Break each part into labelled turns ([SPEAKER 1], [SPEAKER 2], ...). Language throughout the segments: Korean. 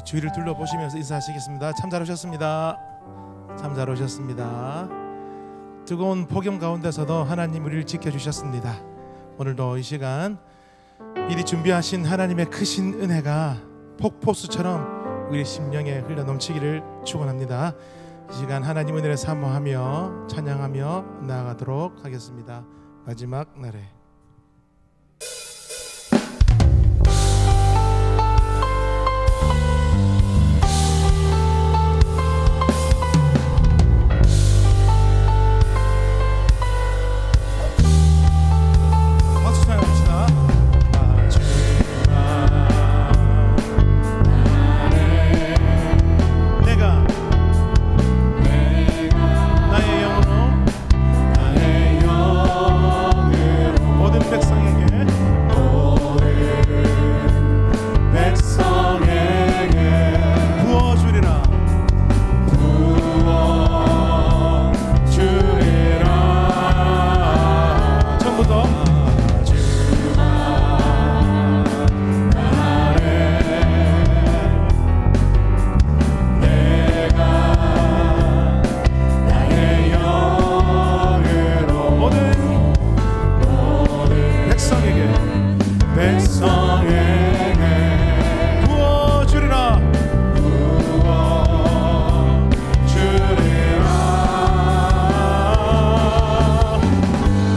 [SPEAKER 1] 주위를 둘러보시면서 인사하시겠습니다. 참 잘 오셨습니다. 참 잘 오셨습니다. 뜨거운 폭염 가운데서도 하나님 우리를 지켜주셨습니다. 오늘도 이 시간 미리 준비하신 하나님의 크신 은혜가 폭포수처럼 우리 심령에 흘러넘치기를 축원합니다. 이 시간 하나님 은혜를 사모하며 찬양하며 나아가도록 하겠습니다. 마지막 날에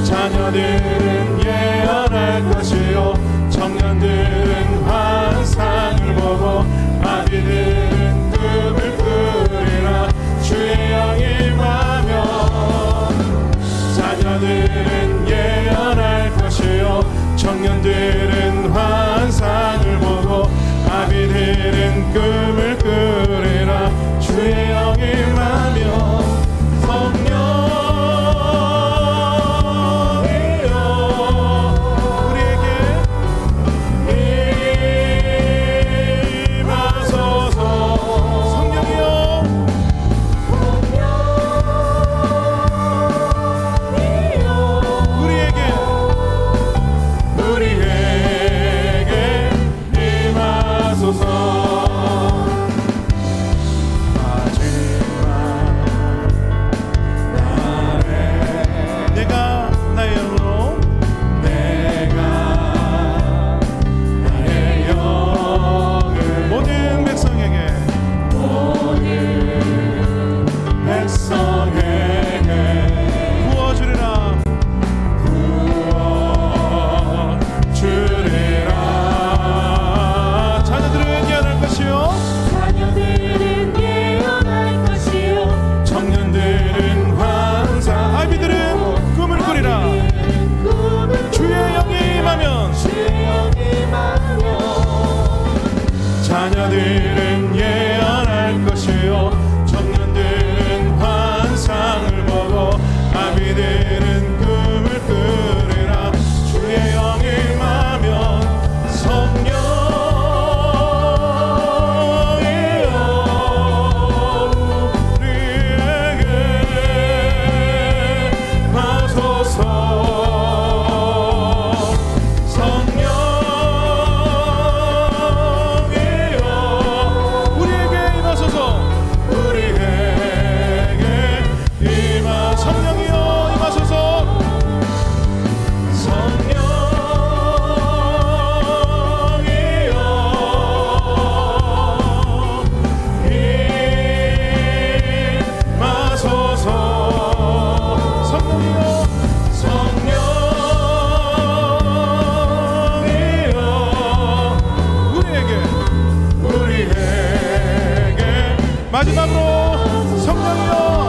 [SPEAKER 1] 자녀들은 예언할 것이요 청년들은 환상을 보고 아비들은 꿈을 꾸리라 주의 영이 임하며 자녀들은 예언할 것이요 청년들은 환상을 보고 아비들은 꿈을 꾸리라 주의 영이 임하며 자녀들은 예언할 것이요 청년들은 환상을 보고 아비들은 꿈을 꾸리라 주의 영이 임하면 성령이여 우리에게 하소서 마지막으로 성령이여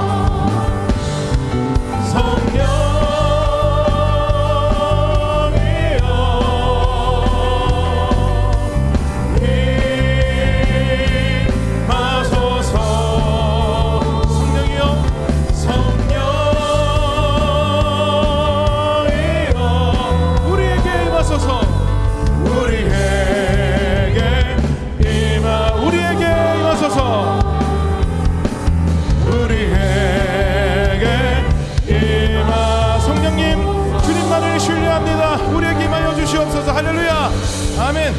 [SPEAKER 1] 할렐루야 아멘.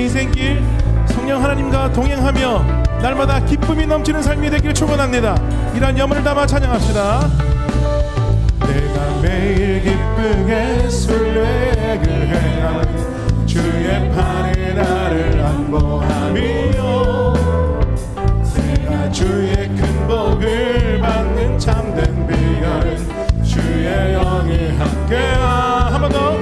[SPEAKER 1] 인생길 성령 하나님과 동행하며 날마다 기쁨이 넘치는 삶이 되기를 축원합니다. 이런 염원을 담아 찬양합시다. 내가 매일 기쁘게 순례를 행하는 주의 팔에 나를 안보하며 내가 주의 큰 복을 받는 참된 비결은 주의 영이 함께하. 한 번 더.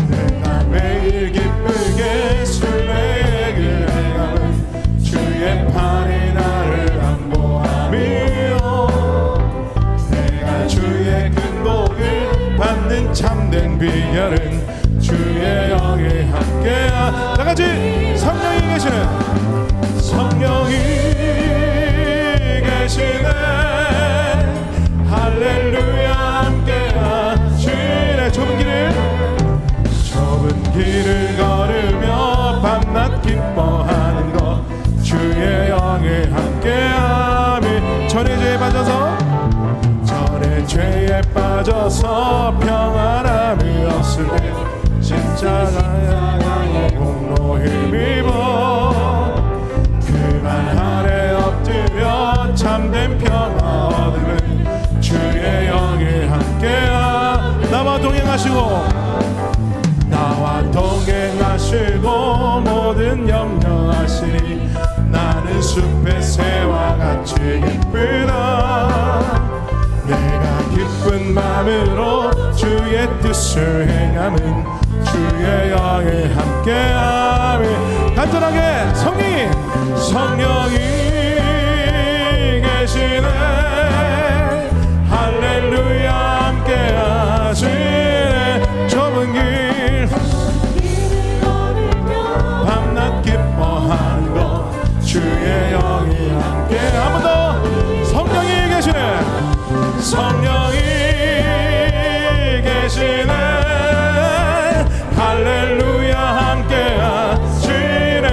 [SPEAKER 1] 내가 매일 기쁘게 순례를 행하는 주의 팔에 나를 안보하며 내가 주의 큰 복을 받는 참된 비결은 주의 영이 함께하. 다같이 성령이 계시는 성령이 계시네 할렐루야 함께하시네. 좁은 길을 걸으며 밤낮 기뻐하는 것 주의 영이 함께하며 전의 죄에 빠져서 평안함이 없을 때 십자가에 공로 힘입어 그만 아래 엎드려 참된 평화 얻으면 주의 영이 함께하. 나와 동행하시고 모든 염려하시니 나는 숲의 새와 같이 기쁘다. 내가 기쁜 마음으로 주의 뜻을 행함은 주의 영이 함께하며. 간절하게 성령이 계시네 할렐루야 함께하시네. 좁은 길 밤낮 기뻐하는 것 주의 영이 함께. 한 번 더. 성령이 계시네 할렐루야 함께하시네.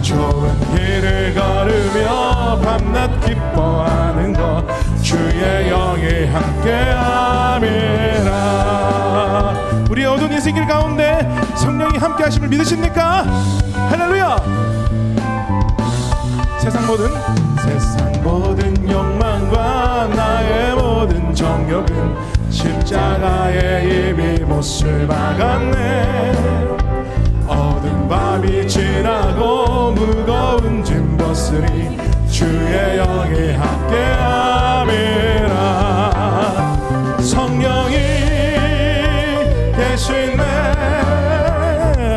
[SPEAKER 1] 좁은 길을 걸으며 밤낮 기뻐하는 것 주의 영이 함께함이라. 우리의 어두운 인생길 가운데 성령이 함께하심을 믿으십니까? 할렐루야. 세상 모든 욕망과 나의 모든 정욕은 십자가에 이미 못을 박았네. 어두운 밤이 지나고 무거운 짐 벗으니 주의 영이 함께함이라. 성령이 계시네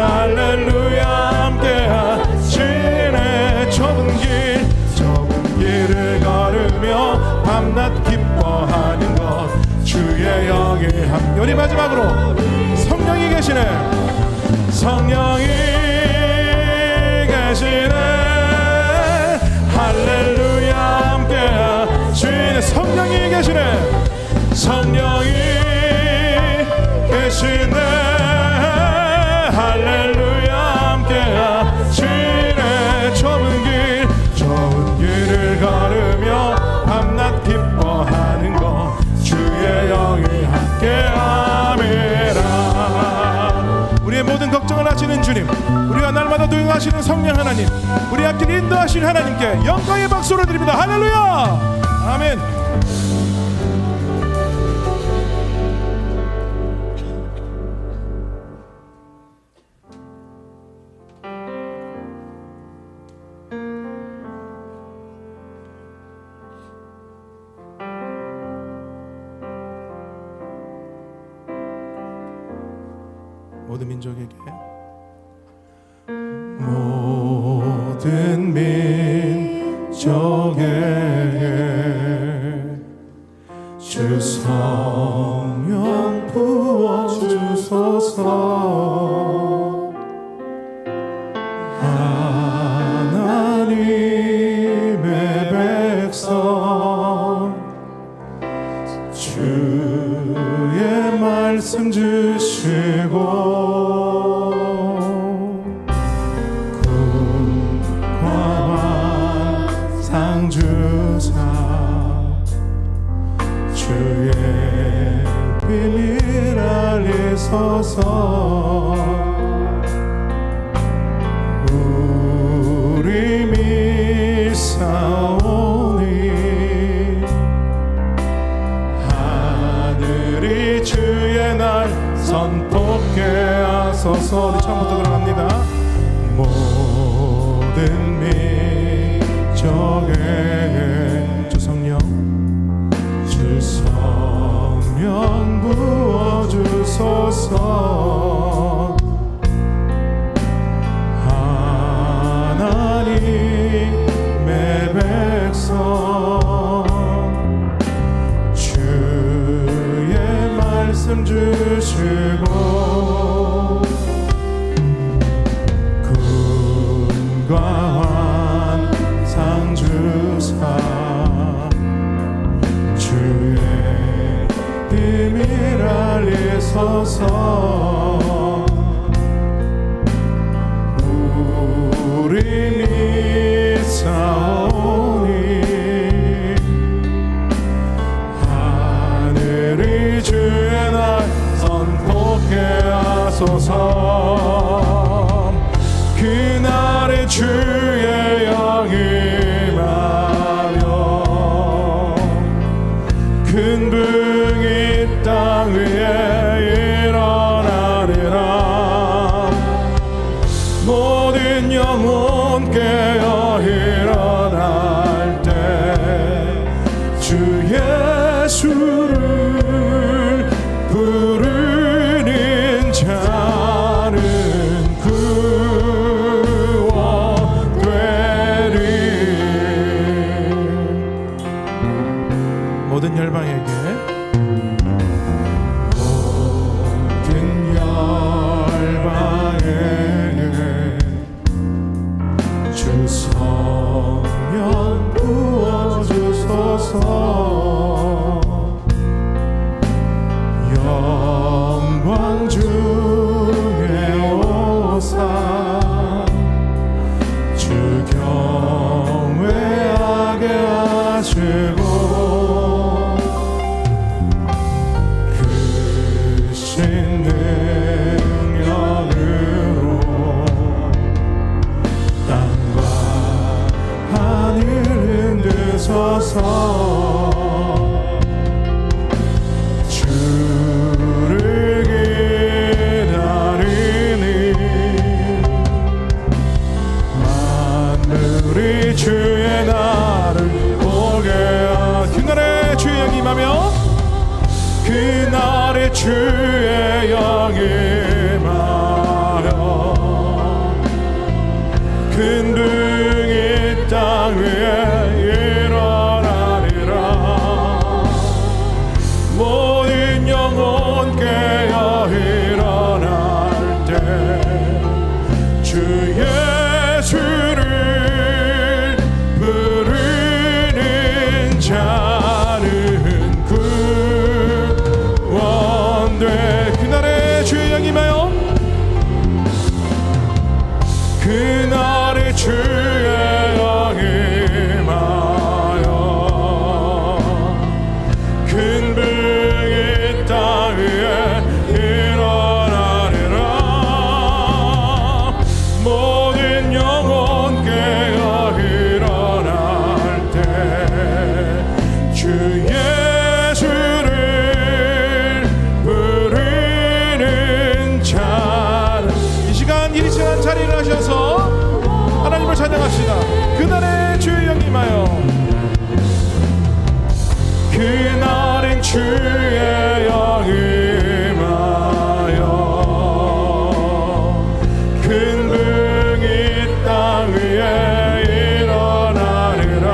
[SPEAKER 1] 할렐루야 함께하시네. 좁은 길을 걸으며 밤낮 기뻐하는 것 주의 영이 함께. 우리 마지막으로 성령이 계시네 할렐루야 함께하시네. 성령이 계시네 할렐루야 함께하시네. 좁은 길을 걸으며 밤낮 기뻐하는 것 주의 영이 함께함이라. 우리의 모든 걱정을 하시는 주님, 우리가 날마다 동행하시는 성령 하나님, 우리 앞길 인도하신 하나님께 영광의 박수로 드립니다. 할렐루야. 아멘. 모든 민족에게 주 성령 부어주소서. 하나님의 백성 주의 말씀 주시고 주사 주의 비밀 알리소서. 주의 날 선포케 하소서. 우리 처음부터 들어갑니다. 모든 민족에게 주 성령 부어주소서. 하나님의 백성 주의 말씀 주시고 군과 환상 주사 주의 비밀 알리소서. 우리 믿사오니 하늘이 주의 날 선포케 하소서. 그날에 주의 영이 임하며 큰 불이 땅 위에 일어나리라. 모든 영혼 깨어 일어날 때 주 예수를 부르는 자는 구원되리. 모든 열방에게 주 성령 부어주소서. 영광 중에 오사 주 경외하게 하시고 크신 능력으로 땅과 하늘 흔드소서. 주를 기다리니 만물이 주의 날을 보게 하소서. 그날에 주의 영이 임하며 그날에 주의 영이 임하며 큰 등이 땅 위에 일어나리라. 모든 영혼 깨어 일어날 때 주 예수를 부르는 자는 구원돼. 그날에 주의 영이 임하여 그날에 주의 영이 임하여 큰 불이 땅 위에 일어나리라. 모든 영혼 깨어 일어날 때 주 예수를 부르는 자는. 이 시간 이 시간 자리를 하셔서 하나님을 찬양합시다. 그날에 주의 영이 임하여 그날엔 주의 영이 임하여 큰 불이 땅 위에 일어나리라.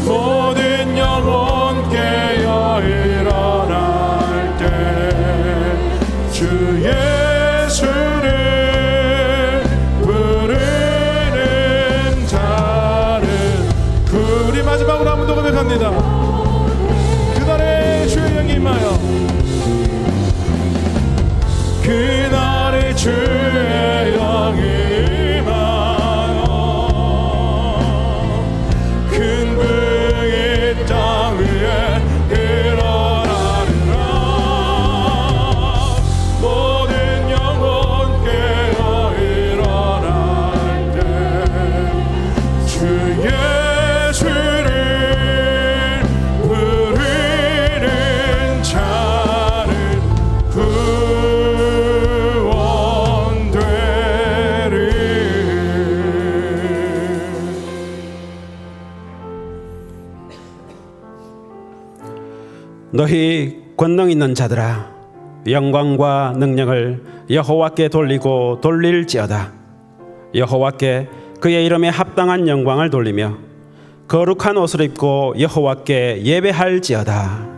[SPEAKER 1] 모든 영혼 깨어 일어날 때 주 예수를 부르는 자는 우리 마지막으로 한 번 더 고백합니다. 그날에 주의 영이 임하여 그날에 주의 영이 임하여 큰 불이 땅 위에 일어나리라. 모든 영혼 깨어 일어날 때 주 예수를
[SPEAKER 2] 너희 권능 있는 자들아, 영광과 능력을 여호와께 돌리고 돌릴지어다. 여호와께 그의 이름에 합당한 영광을 돌리며 거룩한 옷을 입고 여호와께 예배할지어다.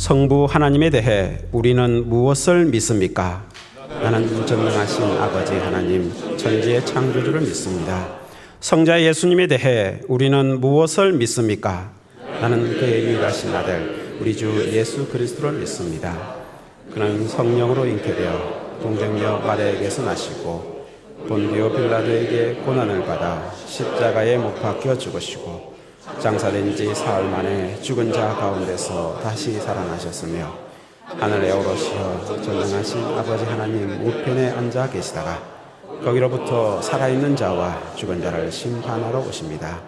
[SPEAKER 2] 성부 하나님에 대해 우리는 무엇을 믿습니까? 나는 전능하신 아버지 하나님, 천지의 창조주를 믿습니다. 성자 예수님에 대해 우리는 무엇을 믿습니까? 나는 그의 유일하신 아들, 우리 주 예수 그리스도를 믿습니다. 그는 성령으로 잉태되어 동정녀 마리아에게서 나시고 본디오 빌라도에게 고난을 받아 십자가에 못 박혀 죽으시고 장사된 지 사흘 만에 죽은 자 가운데서 다시 살아나셨으며 하늘에 오르시어 전능하신 아버지 하나님 우편에 앉아 계시다가 거기로부터 살아있는 자와 죽은 자를 심판하러 오십니다.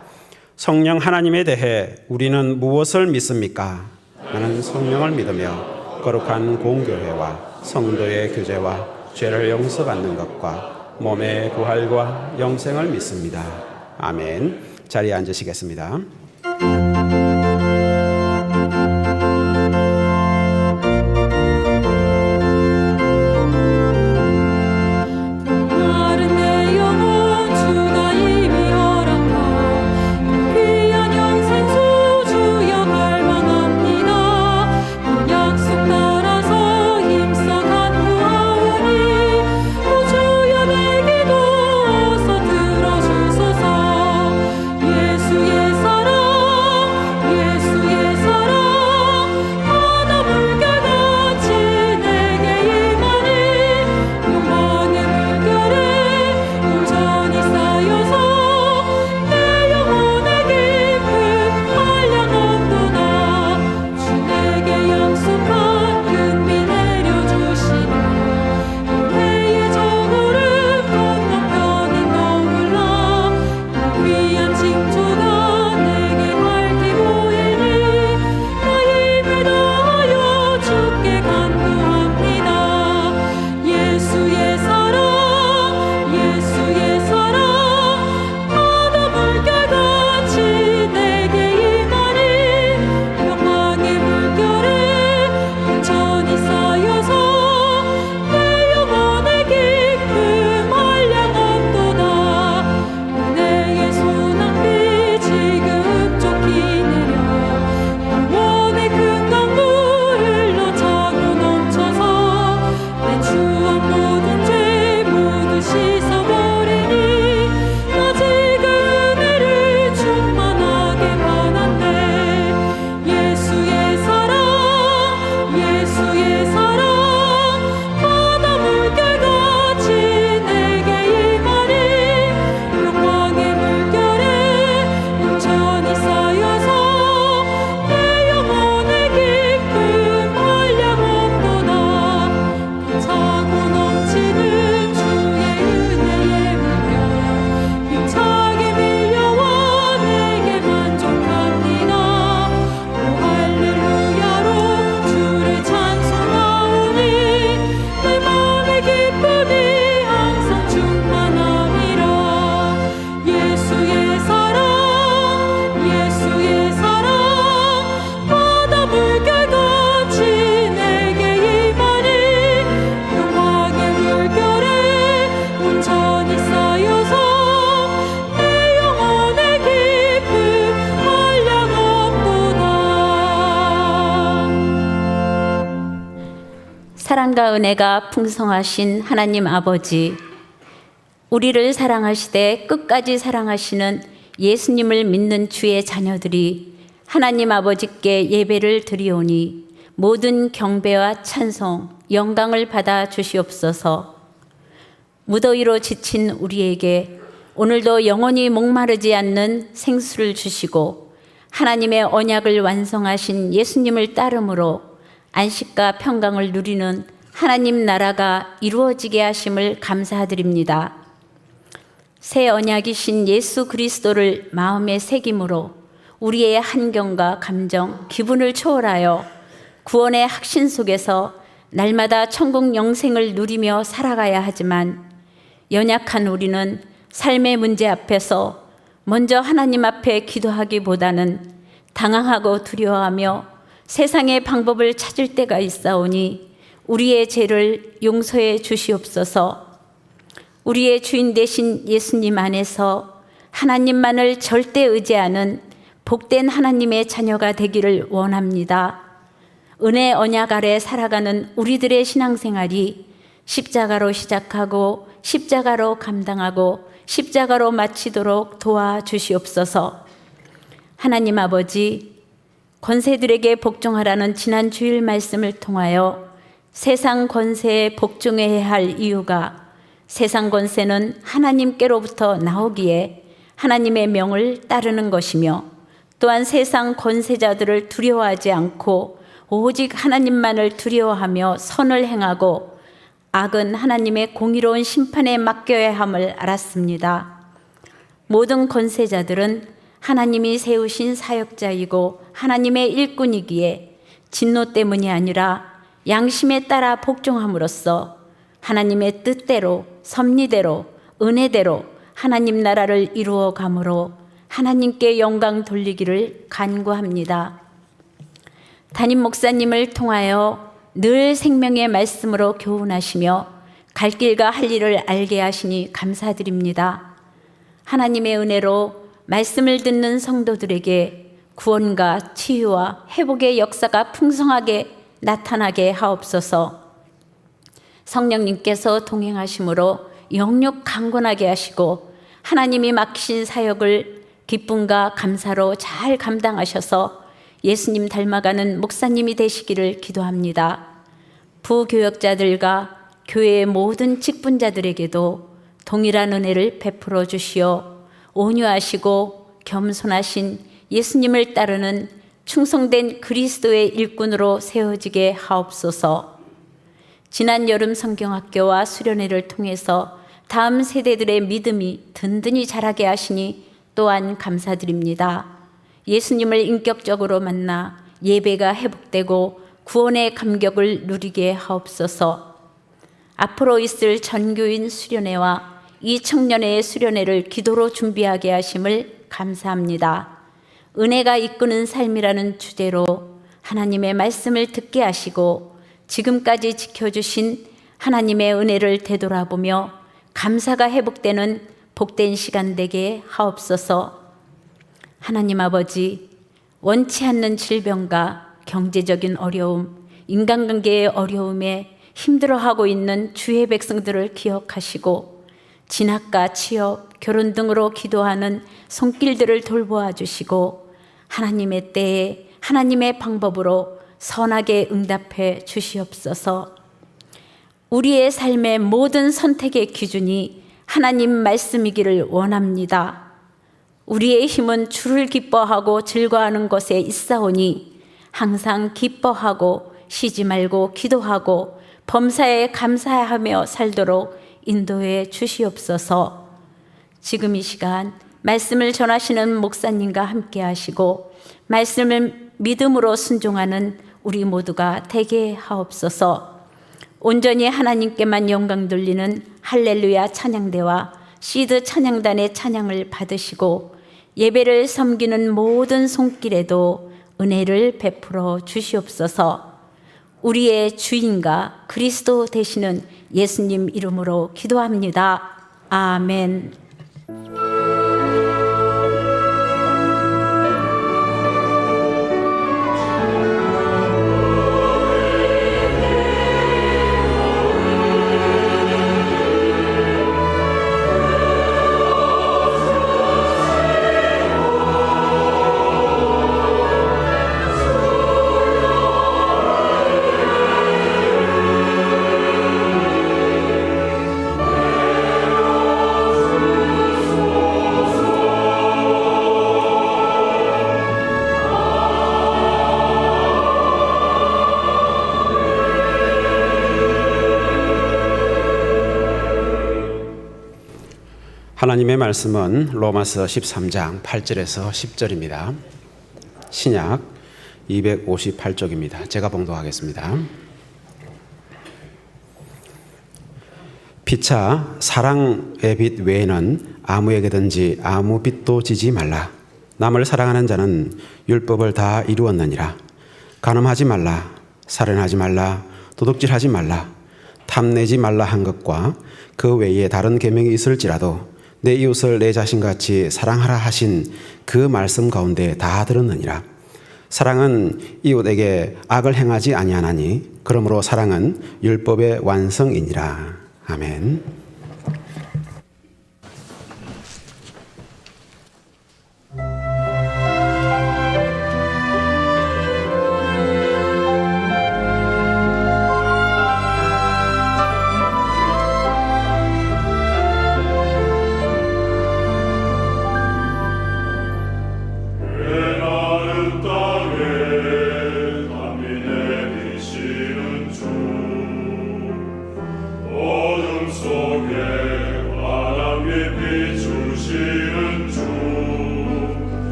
[SPEAKER 2] 성령 하나님에 대해 우리는 무엇을 믿습니까? 나는 성령을 믿으며 거룩한 공교회와 성도의 교제와 죄를 용서받는 것과 몸의 부활과 영생을 믿습니다. 아멘. 자리에 앉으시겠습니다.
[SPEAKER 3] 예수의 사랑 사랑과 은혜가 풍성하신 하나님 아버지, 우리를 사랑하시되 끝까지 사랑하시는 예수님을 믿는 주의 자녀들이 하나님 아버지께 예배를 드리오니 모든 경배와 찬송, 영광을 받아 주시옵소서. 무더위로 지친 우리에게 오늘도 영원히 목마르지 않는 생수를 주시고 하나님의 언약을 완성하신 예수님을 따름으로 안식과 평강을 누리는 하나님 나라가 이루어지게 하심을 감사드립니다. 새 언약이신 예수 그리스도를 마음에 새김으로 우리의 환경과 감정, 기분을 초월하여 구원의 확신 속에서 날마다 천국 영생을 누리며 살아가야 하지만 연약한 우리는 삶의 문제 앞에서 먼저 하나님 앞에 기도하기보다는 당황하고 두려워하며 세상의 방법을 찾을 때가 있사오니 우리의 죄를 용서해 주시옵소서. 우리의 주인 되신 예수님 안에서 하나님만을 절대 의지하는 복된 하나님의 자녀가 되기를 원합니다. 은혜 언약 아래 살아가는 우리들의 신앙생활이 십자가로 시작하고 십자가로 감당하고 십자가로 마치도록 도와주시옵소서. 하나님 아버지, 권세들에게 복종하라는 지난 주일 말씀을 통하여 세상 권세에 복종해야 할 이유가 세상 권세는 하나님께로부터 나오기에 하나님의 명을 따르는 것이며 또한 세상 권세자들을 두려워하지 않고 오직 하나님만을 두려워하며 선을 행하고 악은 하나님의 공의로운 심판에 맡겨야 함을 알았습니다. 모든 권세자들은 하나님이 세우신 사역자이고 하나님의 일꾼이기에 진노 때문이 아니라 양심에 따라 복종함으로써 하나님의 뜻대로 섭리대로 은혜대로 하나님 나라를 이루어 가므로 하나님께 영광 돌리기를 간구합니다. 담임 목사님을 통하여 늘 생명의 말씀으로 교훈하시며 갈 길과 할 일을 알게 하시니 감사드립니다. 하나님의 은혜로 말씀을 듣는 성도들에게 구원과 치유와 회복의 역사가 풍성하게 나타나게 하옵소서. 성령님께서 동행하심으로 영육 강건하게 하시고 하나님이 맡기신 사역을 기쁨과 감사로 잘 감당하셔서 예수님 닮아가는 목사님이 되시기를 기도합니다. 부교역자들과 교회의 모든 직분자들에게도 동일한 은혜를 베풀어 주시어 온유하시고 겸손하신 예수님을 따르는 충성된 그리스도의 일꾼으로 세워지게 하옵소서. 지난 여름 성경학교와 수련회를 통해서 다음 세대들의 믿음이 든든히 자라게 하시니 또한 감사드립니다. 예수님을 인격적으로 만나 예배가 회복되고 구원의 감격을 누리게 하옵소서. 앞으로 있을 전교인 수련회와 이 청년회의 수련회를 기도로 준비하게 하심을 감사합니다. 은혜가 이끄는 삶이라는 주제로 하나님의 말씀을 듣게 하시고 지금까지 지켜주신 하나님의 은혜를 되돌아보며 감사가 회복되는 복된 시간 되게 하옵소서. 하나님 아버지, 원치 않는 질병과 경제적인 어려움, 인간관계의 어려움에 힘들어하고 있는 주의 백성들을 기억하시고 진학과 취업, 결혼 등으로 기도하는 손길들을 돌보아 주시고 하나님의 때에 하나님의 방법으로 선하게 응답해 주시옵소서. 우리의 삶의 모든 선택의 기준이 하나님 말씀이기를 원합니다. 우리의 힘은 주를 기뻐하고 즐거워하는 것에 있사오니 항상 기뻐하고 쉬지 말고 기도하고 범사에 감사하며 살도록 인도해 주시옵소서. 지금 이 시간 말씀을 전하시는 목사님과 함께 하시고 말씀을 믿음으로 순종하는 우리 모두가 되게 하옵소서. 온전히 하나님께만 영광 돌리는 할렐루야 찬양대와 시드 찬양단의 찬양을 받으시고 예배를 섬기는 모든 손길에도 은혜를 베풀어 주시옵소서. 우리의 주인과 그리스도 되시는 예수님 이름으로 기도합니다. 아멘.
[SPEAKER 2] 하나님의 말씀은 로마서 13장 8절에서 10절입니다. 신약 258쪽입니다. 제가 봉독하겠습니다. 피차 사랑의 빛 외에는 아무에게든지 아무 빛도 지지 말라. 남을 사랑하는 자는 율법을 다 이루었느니라. 간음하지 말라, 살인하지 말라, 도둑질하지 말라, 탐내지 말라 한 것과 그 외에 다른 계명이 있을지라도 내 이웃을 내 자신같이 사랑하라 하신 그 말씀 가운데 다 들었느니라. 사랑은 이웃에게 악을 행하지 아니하나니 그러므로 사랑은 율법의 완성이니라. 아멘.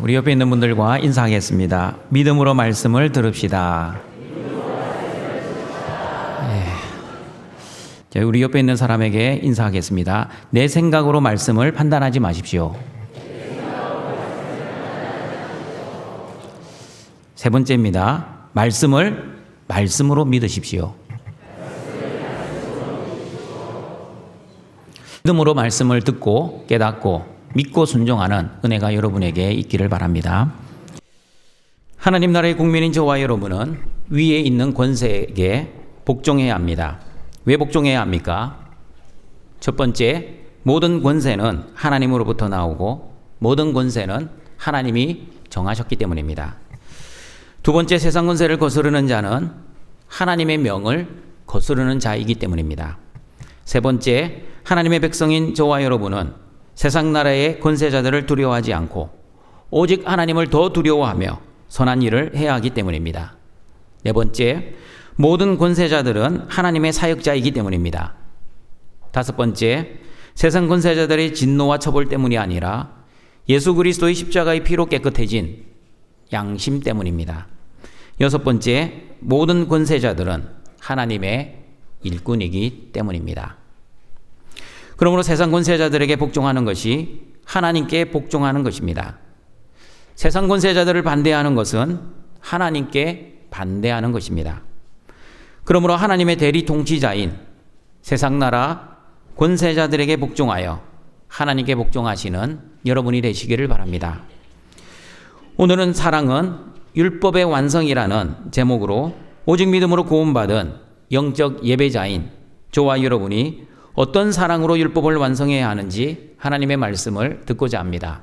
[SPEAKER 4] 우리 옆에 있는 분들과 인사하겠습니다. 믿음으로 말씀을 들읍시다. 우리 옆에 있는 사람에게 인사하겠습니다. 내 생각으로 말씀을 판단하지 마십시오. 세 번째입니다. 말씀을 말씀으로 믿으십시오. 믿음으로 말씀을 듣고 깨닫고 믿고 순종하는 은혜가 여러분에게 있기를 바랍니다. 하나님 나라의 국민인 저와 여러분은 위에 있는 권세에게 복종해야 합니다. 왜 복종해야 합니까? 첫 번째, 모든 권세는 하나님으로부터 나오고 모든 권세는 하나님이 정하셨기 때문입니다. 두 번째, 세상 권세를 거스르는 자는 하나님의 명을 거스르는 자이기 때문입니다. 세 번째, 하나님의 백성인 저와 여러분은 세상 나라의 권세자들을 두려워하지 않고 오직 하나님을 더 두려워하며 선한 일을 해야 하기 때문입니다. 네 번째, 모든 권세자들은 하나님의 사역자이기 때문입니다. 다섯 번째, 세상 권세자들의 진노와 처벌 때문이 아니라 예수 그리스도의 십자가의 피로 깨끗해진 양심 때문입니다. 여섯 번째, 모든 권세자들은 하나님의 일꾼이기 때문입니다. 그러므로 세상 권세자들에게 복종하는 것이 하나님께 복종하는 것입니다. 세상 권세자들을 반대하는 것은 하나님께 반대하는 것입니다. 그러므로 하나님의 대리 통치자인 세상 나라 권세자들에게 복종하여 하나님께 복종하시는 여러분이 되시기를 바랍니다. 오늘은 사랑은 율법의 완성이라는 제목으로 오직 믿음으로 구원받은 영적 예배자인 저와 여러분이 어떤 사랑으로 율법을 완성해야 하는지 하나님의 말씀을 듣고자 합니다.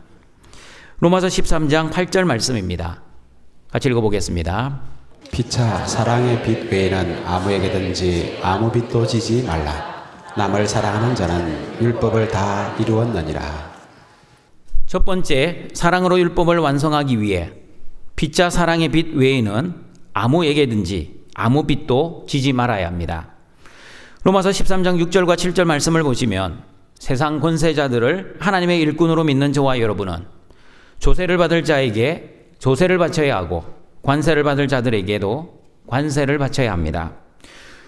[SPEAKER 4] 로마서 13장 8절 말씀입니다. 같이 읽어보겠습니다.
[SPEAKER 2] 피차 사랑의 빛 외에는 아무에게든지 아무 빛도 지지 말라. 남을 사랑하는 자는 율법을 다 이루었느니라.
[SPEAKER 4] 첫 번째, 사랑으로 율법을 완성하기 위해 피차 사랑의 빛 외에는 아무에게든지 아무 빛도 지지 말아야 합니다. 로마서 13장 6절과 7절 말씀을 보시면 세상 권세자들을 하나님의 일꾼으로 믿는 저와 여러분은 조세를 받을 자에게 조세를 바쳐야 하고 관세를 받을 자들에게도 관세를 바쳐야 합니다.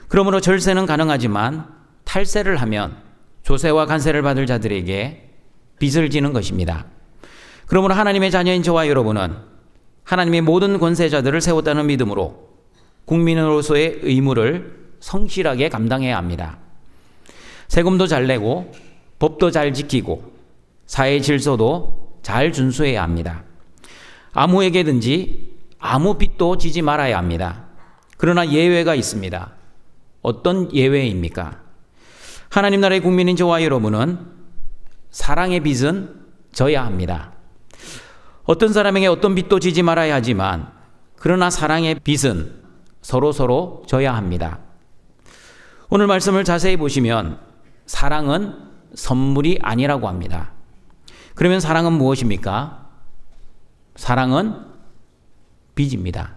[SPEAKER 4] 그러므로 절세는 가능하지만 탈세를 하면 조세와 관세를 받을 자들에게 빚을 지는 것입니다. 그러므로 하나님의 자녀인 저와 여러분은 하나님의 모든 권세자들을 세웠다는 믿음으로 국민으로서의 의무를 성실하게 감당해야 합니다. 세금도 잘 내고 법도 잘 지키고 사회 질서도 잘 준수해야 합니다. 아무에게든지 아무 빚도 지지 말아야 합니다. 그러나 예외가 있습니다. 어떤 예외입니까? 하나님 나라의 국민인 저와 여러분은 사랑의 빚은 져야 합니다. 어떤 사람에게 어떤 빚도 지지 말아야 하지만 그러나 사랑의 빚은 서로 져야 합니다. 오늘 말씀을 자세히 보시면 사랑은 선물이 아니라고 합니다. 그러면 사랑은 무엇입니까? 사랑은 빚입니다.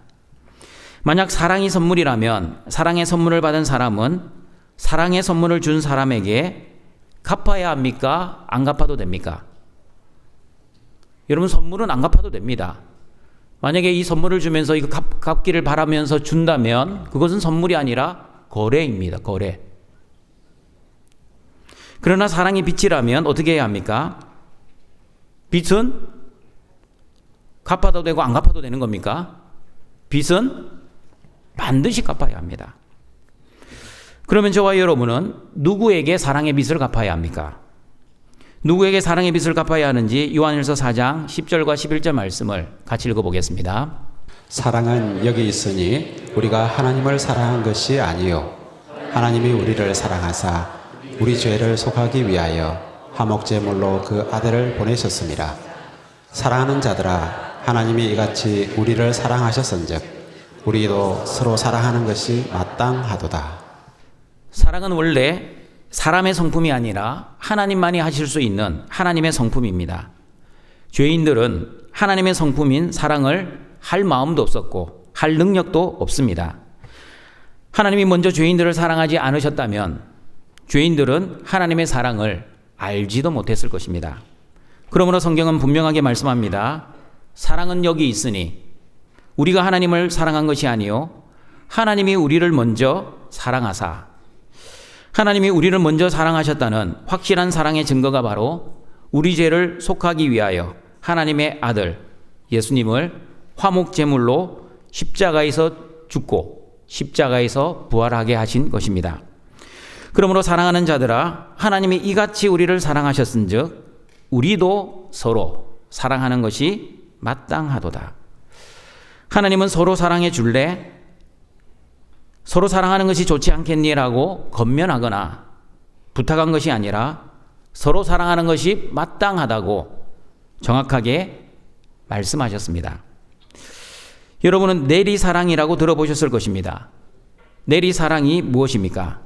[SPEAKER 4] 만약 사랑이 선물이라면 사랑의 선물을 받은 사람은 사랑의 선물을 준 사람에게 갚아야 합니까? 안 갚아도 됩니까? 여러분, 선물은 안 갚아도 됩니다. 만약에 이 선물을 주면서 이거 갚기를 바라면서 준다면 그것은 선물이 아니라 거래입니다. 거래. 그러나 사랑이 빚이라면 어떻게 해야 합니까? 빚은 갚아도 되고 안 갚아도 되는 겁니까? 빚은 반드시 갚아야 합니다. 그러면 저와 여러분은 누구에게 사랑의 빚을 갚아야 합니까? 누구에게 사랑의 빚을 갚아야 하는지 요한일서 4장 10절과 11절 말씀을 같이 읽어보겠습니다.
[SPEAKER 2] 사랑은 여기 있으니 우리가 하나님을 사랑한 것이 아니요 하나님이 우리를 사랑하사 우리 죄를 속하기 위하여 화목제물로 그 아들을 보내셨습니다. 사랑하는 자들아, 하나님이 이같이 우리를 사랑하셨은즉 우리도 서로 사랑하는 것이 마땅하도다.
[SPEAKER 4] 사랑은 원래 사람의 성품이 아니라 하나님만이 하실 수 있는 하나님의 성품입니다. 죄인들은 하나님의 성품인 사랑을 할 마음도 없었고 할 능력도 없습니다. 하나님이 먼저 죄인들을 사랑하지 않으셨다면 죄인들은 하나님의 사랑을 알지도 못했을 것입니다. 그러므로 성경은 분명하게 말씀합니다. 사랑은 여기 있으니 우리가 하나님을 사랑한 것이 아니요 하나님이 우리를 먼저 사랑하사. 하나님이 우리를 먼저 사랑하셨다는 확실한 사랑의 증거가 바로 우리 죄를 속하기 위하여 하나님의 아들 예수님을 화목제물로 십자가에서 죽고 십자가에서 부활하게 하신 것입니다. 그러므로 사랑하는 자들아, 하나님이 이같이 우리를 사랑하셨은즉 우리도 서로 사랑하는 것이 마땅하도다. 하나님은 서로 사랑해 줄래? 서로 사랑하는 것이 좋지 않겠니라고 권면하거나 부탁한 것이 아니라 서로 사랑하는 것이 마땅하다고 정확하게 말씀하셨습니다. 여러분은 내리사랑이라고 들어보셨을 것입니다. 내리사랑이 무엇입니까?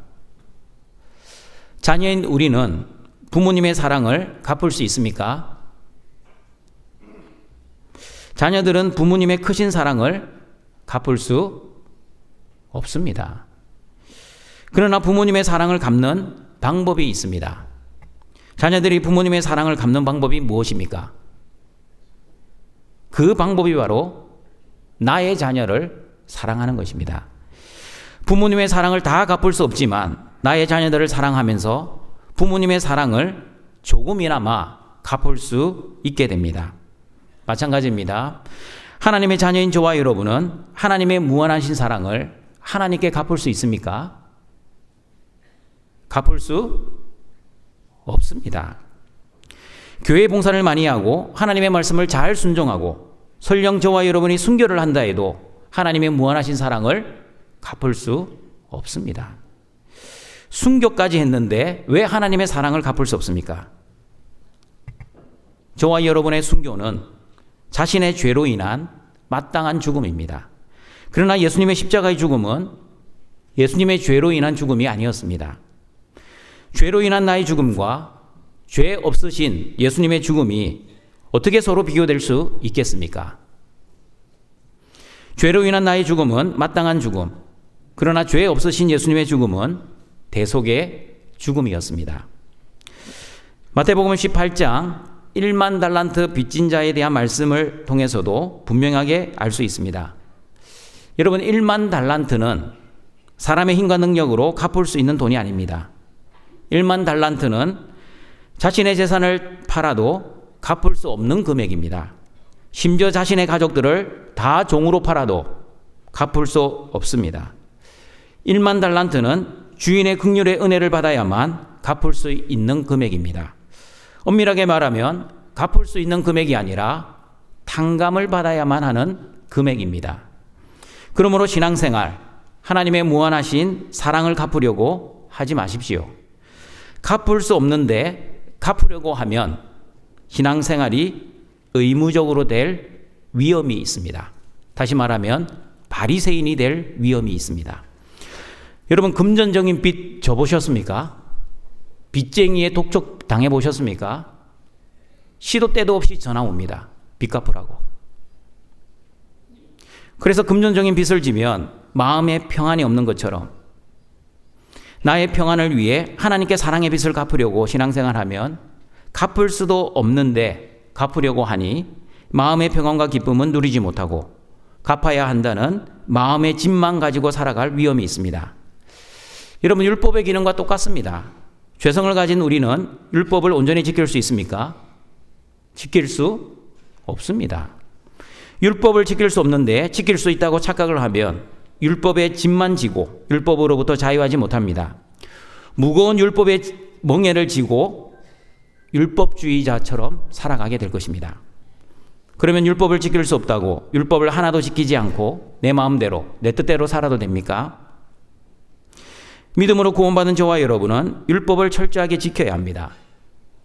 [SPEAKER 4] 자녀인 우리는 부모님의 사랑을 갚을 수 있습니까? 자녀들은 부모님의 크신 사랑을 갚을 수 없습니다. 그러나 부모님의 사랑을 갚는 방법이 있습니다. 자녀들이 부모님의 사랑을 갚는 방법이 무엇입니까? 그 방법이 바로 나의 자녀를 사랑하는 것입니다. 부모님의 사랑을 다 갚을 수 없지만 나의 자녀들을 사랑하면서 부모님의 사랑을 조금이나마 갚을 수 있게 됩니다. 마찬가지입니다. 하나님의 자녀인 저와 여러분은 하나님의 무한하신 사랑을 하나님께 갚을 수 있습니까? 갚을 수 없습니다. 교회 봉사를 많이 하고 하나님의 말씀을 잘 순종하고 설령 저와 여러분이 순교를 한다 해도 하나님의 무한하신 사랑을 갚을 수 없습니다. 순교까지 했는데 왜 하나님의 사랑을 갚을 수 없습니까? 저와 여러분의 순교는 자신의 죄로 인한 마땅한 죽음입니다. 그러나 예수님의 십자가의 죽음은 예수님의 죄로 인한 죽음이 아니었습니다. 죄로 인한 나의 죽음과 죄 없으신 예수님의 죽음이 어떻게 서로 비교될 수 있겠습니까? 죄로 인한 나의 죽음은 마땅한 죽음, 그러나 죄 없으신 예수님의 죽음은 대속의 죽음이었습니다. 마태복음 18장 1만 달란트 빚진 자에 대한 말씀을 통해서도 분명하게 알 수 있습니다. 여러분, 1만 달란트는 사람의 힘과 능력으로 갚을 수 있는 돈이 아닙니다. 1만 달란트는 자신의 재산을 팔아도 갚을 수 없는 금액입니다. 심지어 자신의 가족들을 다 종으로 팔아도 갚을 수 없습니다. 1만 달란트는 주인의 긍휼의 은혜를 받아야만 갚을 수 있는 금액입니다. 엄밀하게 말하면 갚을 수 있는 금액이 아니라 탕감을 받아야만 하는 금액입니다. 그러므로 신앙생활, 하나님의 무한하신 사랑을 갚으려고 하지 마십시오. 갚을 수 없는데 갚으려고 하면 신앙생활이 의무적으로 될 위험이 있습니다. 다시 말하면 바리새인이 될 위험이 있습니다. 여러분, 금전적인 빚 져보셨습니까? 빚쟁이의 독촉 당해보셨습니까? 시도 때도 없이 전화 옵니다. 빚 갚으라고. 그래서 금전적인 빚을 지면 마음에 평안이 없는 것처럼 나의 평안을 위해 하나님께 사랑의 빚을 갚으려고 신앙생활하면 갚을 수도 없는데 갚으려고 하니 마음의 평안과 기쁨은 누리지 못하고 갚아야 한다는 마음의 짐만 가지고 살아갈 위험이 있습니다. 여러분, 율법의 기능과 똑같습니다. 죄성을 가진 우리는 율법을 온전히 지킬 수 있습니까? 지킬 수 없습니다. 율법을 지킬 수 없는데 지킬 수 있다고 착각을 하면 율법의 짐만 지고 율법으로부터 자유하지 못합니다. 무거운 율법의 멍에를 지고 율법주의자처럼 살아가게 될 것입니다. 그러면 율법을 지킬 수 없다고 율법을 하나도 지키지 않고 내 마음대로 내 뜻대로 살아도 됩니까? 믿음으로 구원받은 저와 여러분은 율법을 철저하게 지켜야 합니다.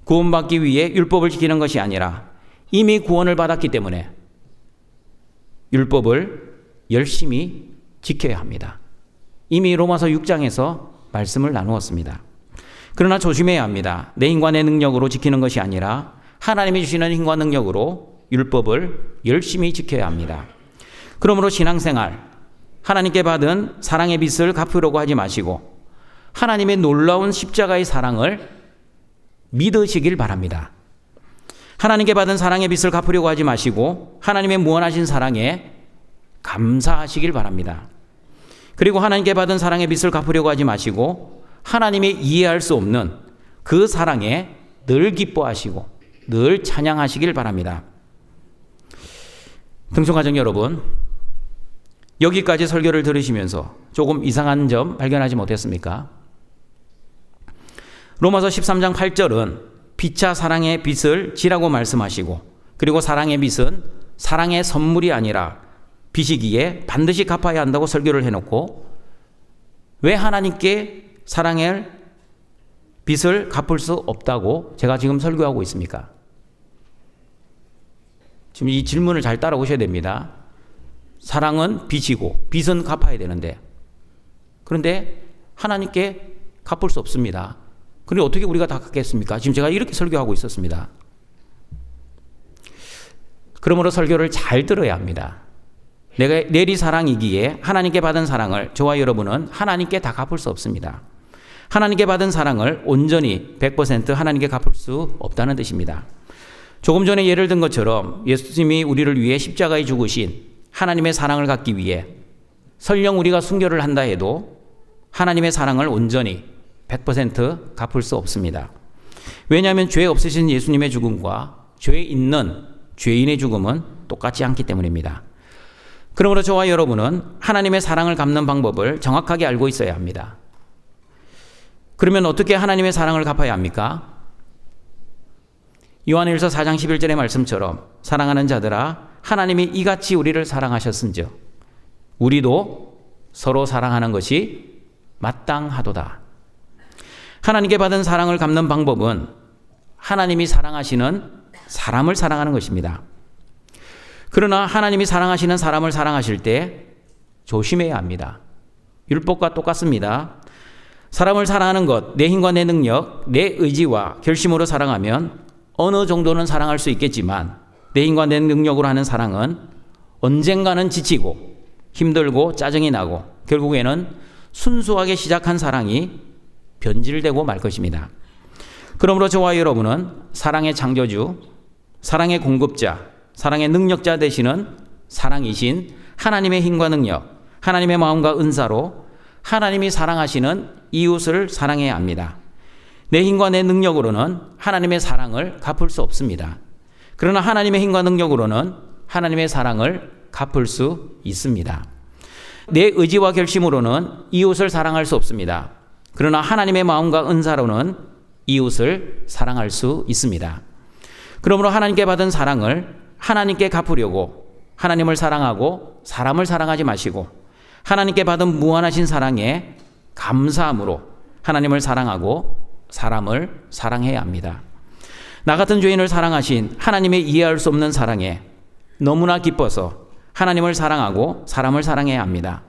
[SPEAKER 4] 구원받기 위해 율법을 지키는 것이 아니라 이미 구원을 받았기 때문에 율법을 열심히 지켜야 합니다. 이미 로마서 6장에서 말씀을 나누었습니다. 그러나 조심해야 합니다. 내 힘과 내 능력으로 지키는 것이 아니라 하나님이 주시는 힘과 능력으로 율법을 열심히 지켜야 합니다. 그러므로 신앙생활, 하나님께 받은 사랑의 빚을 갚으려고 하지 마시고 하나님의 놀라운 십자가의 사랑을 믿으시길 바랍니다. 하나님께 받은 사랑의 빚을 갚으려고 하지 마시고 하나님의 무한하신 사랑에 감사하시길 바랍니다. 그리고 하나님께 받은 사랑의 빚을 갚으려고 하지 마시고 하나님이 이해할 수 없는 그 사랑에 늘 기뻐하시고 늘 찬양하시길 바랍니다. 등촌가족 여러분, 여기까지 설교를 들으시면서 조금 이상한 점 발견하지 못했습니까? 로마서 13장 8절은 피차 사랑의 빚을 지라고 말씀하시고, 그리고 사랑의 빚은 사랑의 선물이 아니라 빚이기에 반드시 갚아야 한다고 설교를 해놓고, 왜 하나님께 사랑의 빚을 갚을 수 없다고 제가 지금 설교하고 있습니까? 지금 이 질문을 잘 따라오셔야 됩니다. 사랑은 빚이고 빚은 갚아야 되는데, 그런데 하나님께 갚을 수 없습니다. 그런데 어떻게 우리가 다 갚겠습니까? 지금 제가 이렇게 설교하고 있었습니다. 그러므로 설교를 잘 들어야 합니다. 내가 내리 사랑이기에 하나님께 받은 사랑을 저와 여러분은 하나님께 다 갚을 수 없습니다. 하나님께 받은 사랑을 온전히 100% 하나님께 갚을 수 없다는 뜻입니다. 조금 전에 예를 든 것처럼 예수님이 우리를 위해 십자가에 죽으신 하나님의 사랑을 갖기 위해 설령 우리가 순교를 한다 해도 하나님의 사랑을 온전히 100% 갚을 수 없습니다. 왜냐하면 죄 없으신 예수님의 죽음과 죄 있는 죄인의 죽음은 똑같지 않기 때문입니다. 그러므로 저와 여러분은 하나님의 사랑을 갚는 방법을 정확하게 알고 있어야 합니다. 그러면 어떻게 하나님의 사랑을 갚아야 합니까? 요한일서 4장 11절의 말씀처럼 사랑하는 자들아 하나님이 이같이 우리를 사랑하셨은즉 우리도 서로 사랑하는 것이 마땅하도다. 하나님께 받은 사랑을 갚는 방법은 하나님이 사랑하시는 사람을 사랑하는 것입니다. 그러나 하나님이 사랑하시는 사람을 사랑하실 때 조심해야 합니다. 율법과 똑같습니다. 사람을 사랑하는 것, 내 힘과 내 능력, 내 의지와 결심으로 사랑하면 어느 정도는 사랑할 수 있겠지만 내 힘과 내 능력으로 하는 사랑은 언젠가는 지치고 힘들고 짜증이 나고 결국에는 순수하게 시작한 사랑이 변질되고 말 것입니다. 그러므로 저와 여러분은 사랑의 창조주, 사랑의 공급자, 사랑의 능력자 되시는 사랑이신 하나님의 힘과 능력, 하나님의 마음과 은사로 하나님이 사랑하시는 이웃을 사랑해야 합니다. 내 힘과 내 능력으로는 하나님의 사랑을 갚을 수 없습니다. 그러나 하나님의 힘과 능력으로는 하나님의 사랑을 갚을 수 있습니다. 내 의지와 결심으로는 이웃을 사랑할 수 없습니다. 그러나 하나님의 마음과 은사로는 이웃을 사랑할 수 있습니다. 그러므로 하나님께 받은 사랑을 하나님께 갚으려고 하나님을 사랑하고 사람을 사랑하지 마시고 하나님께 받은 무한하신 사랑에 감사함으로 하나님을 사랑하고 사람을 사랑해야 합니다. 나 같은 죄인을 사랑하신 하나님의 이해할 수 없는 사랑에 너무나 기뻐서 하나님을 사랑하고 사람을 사랑해야 합니다.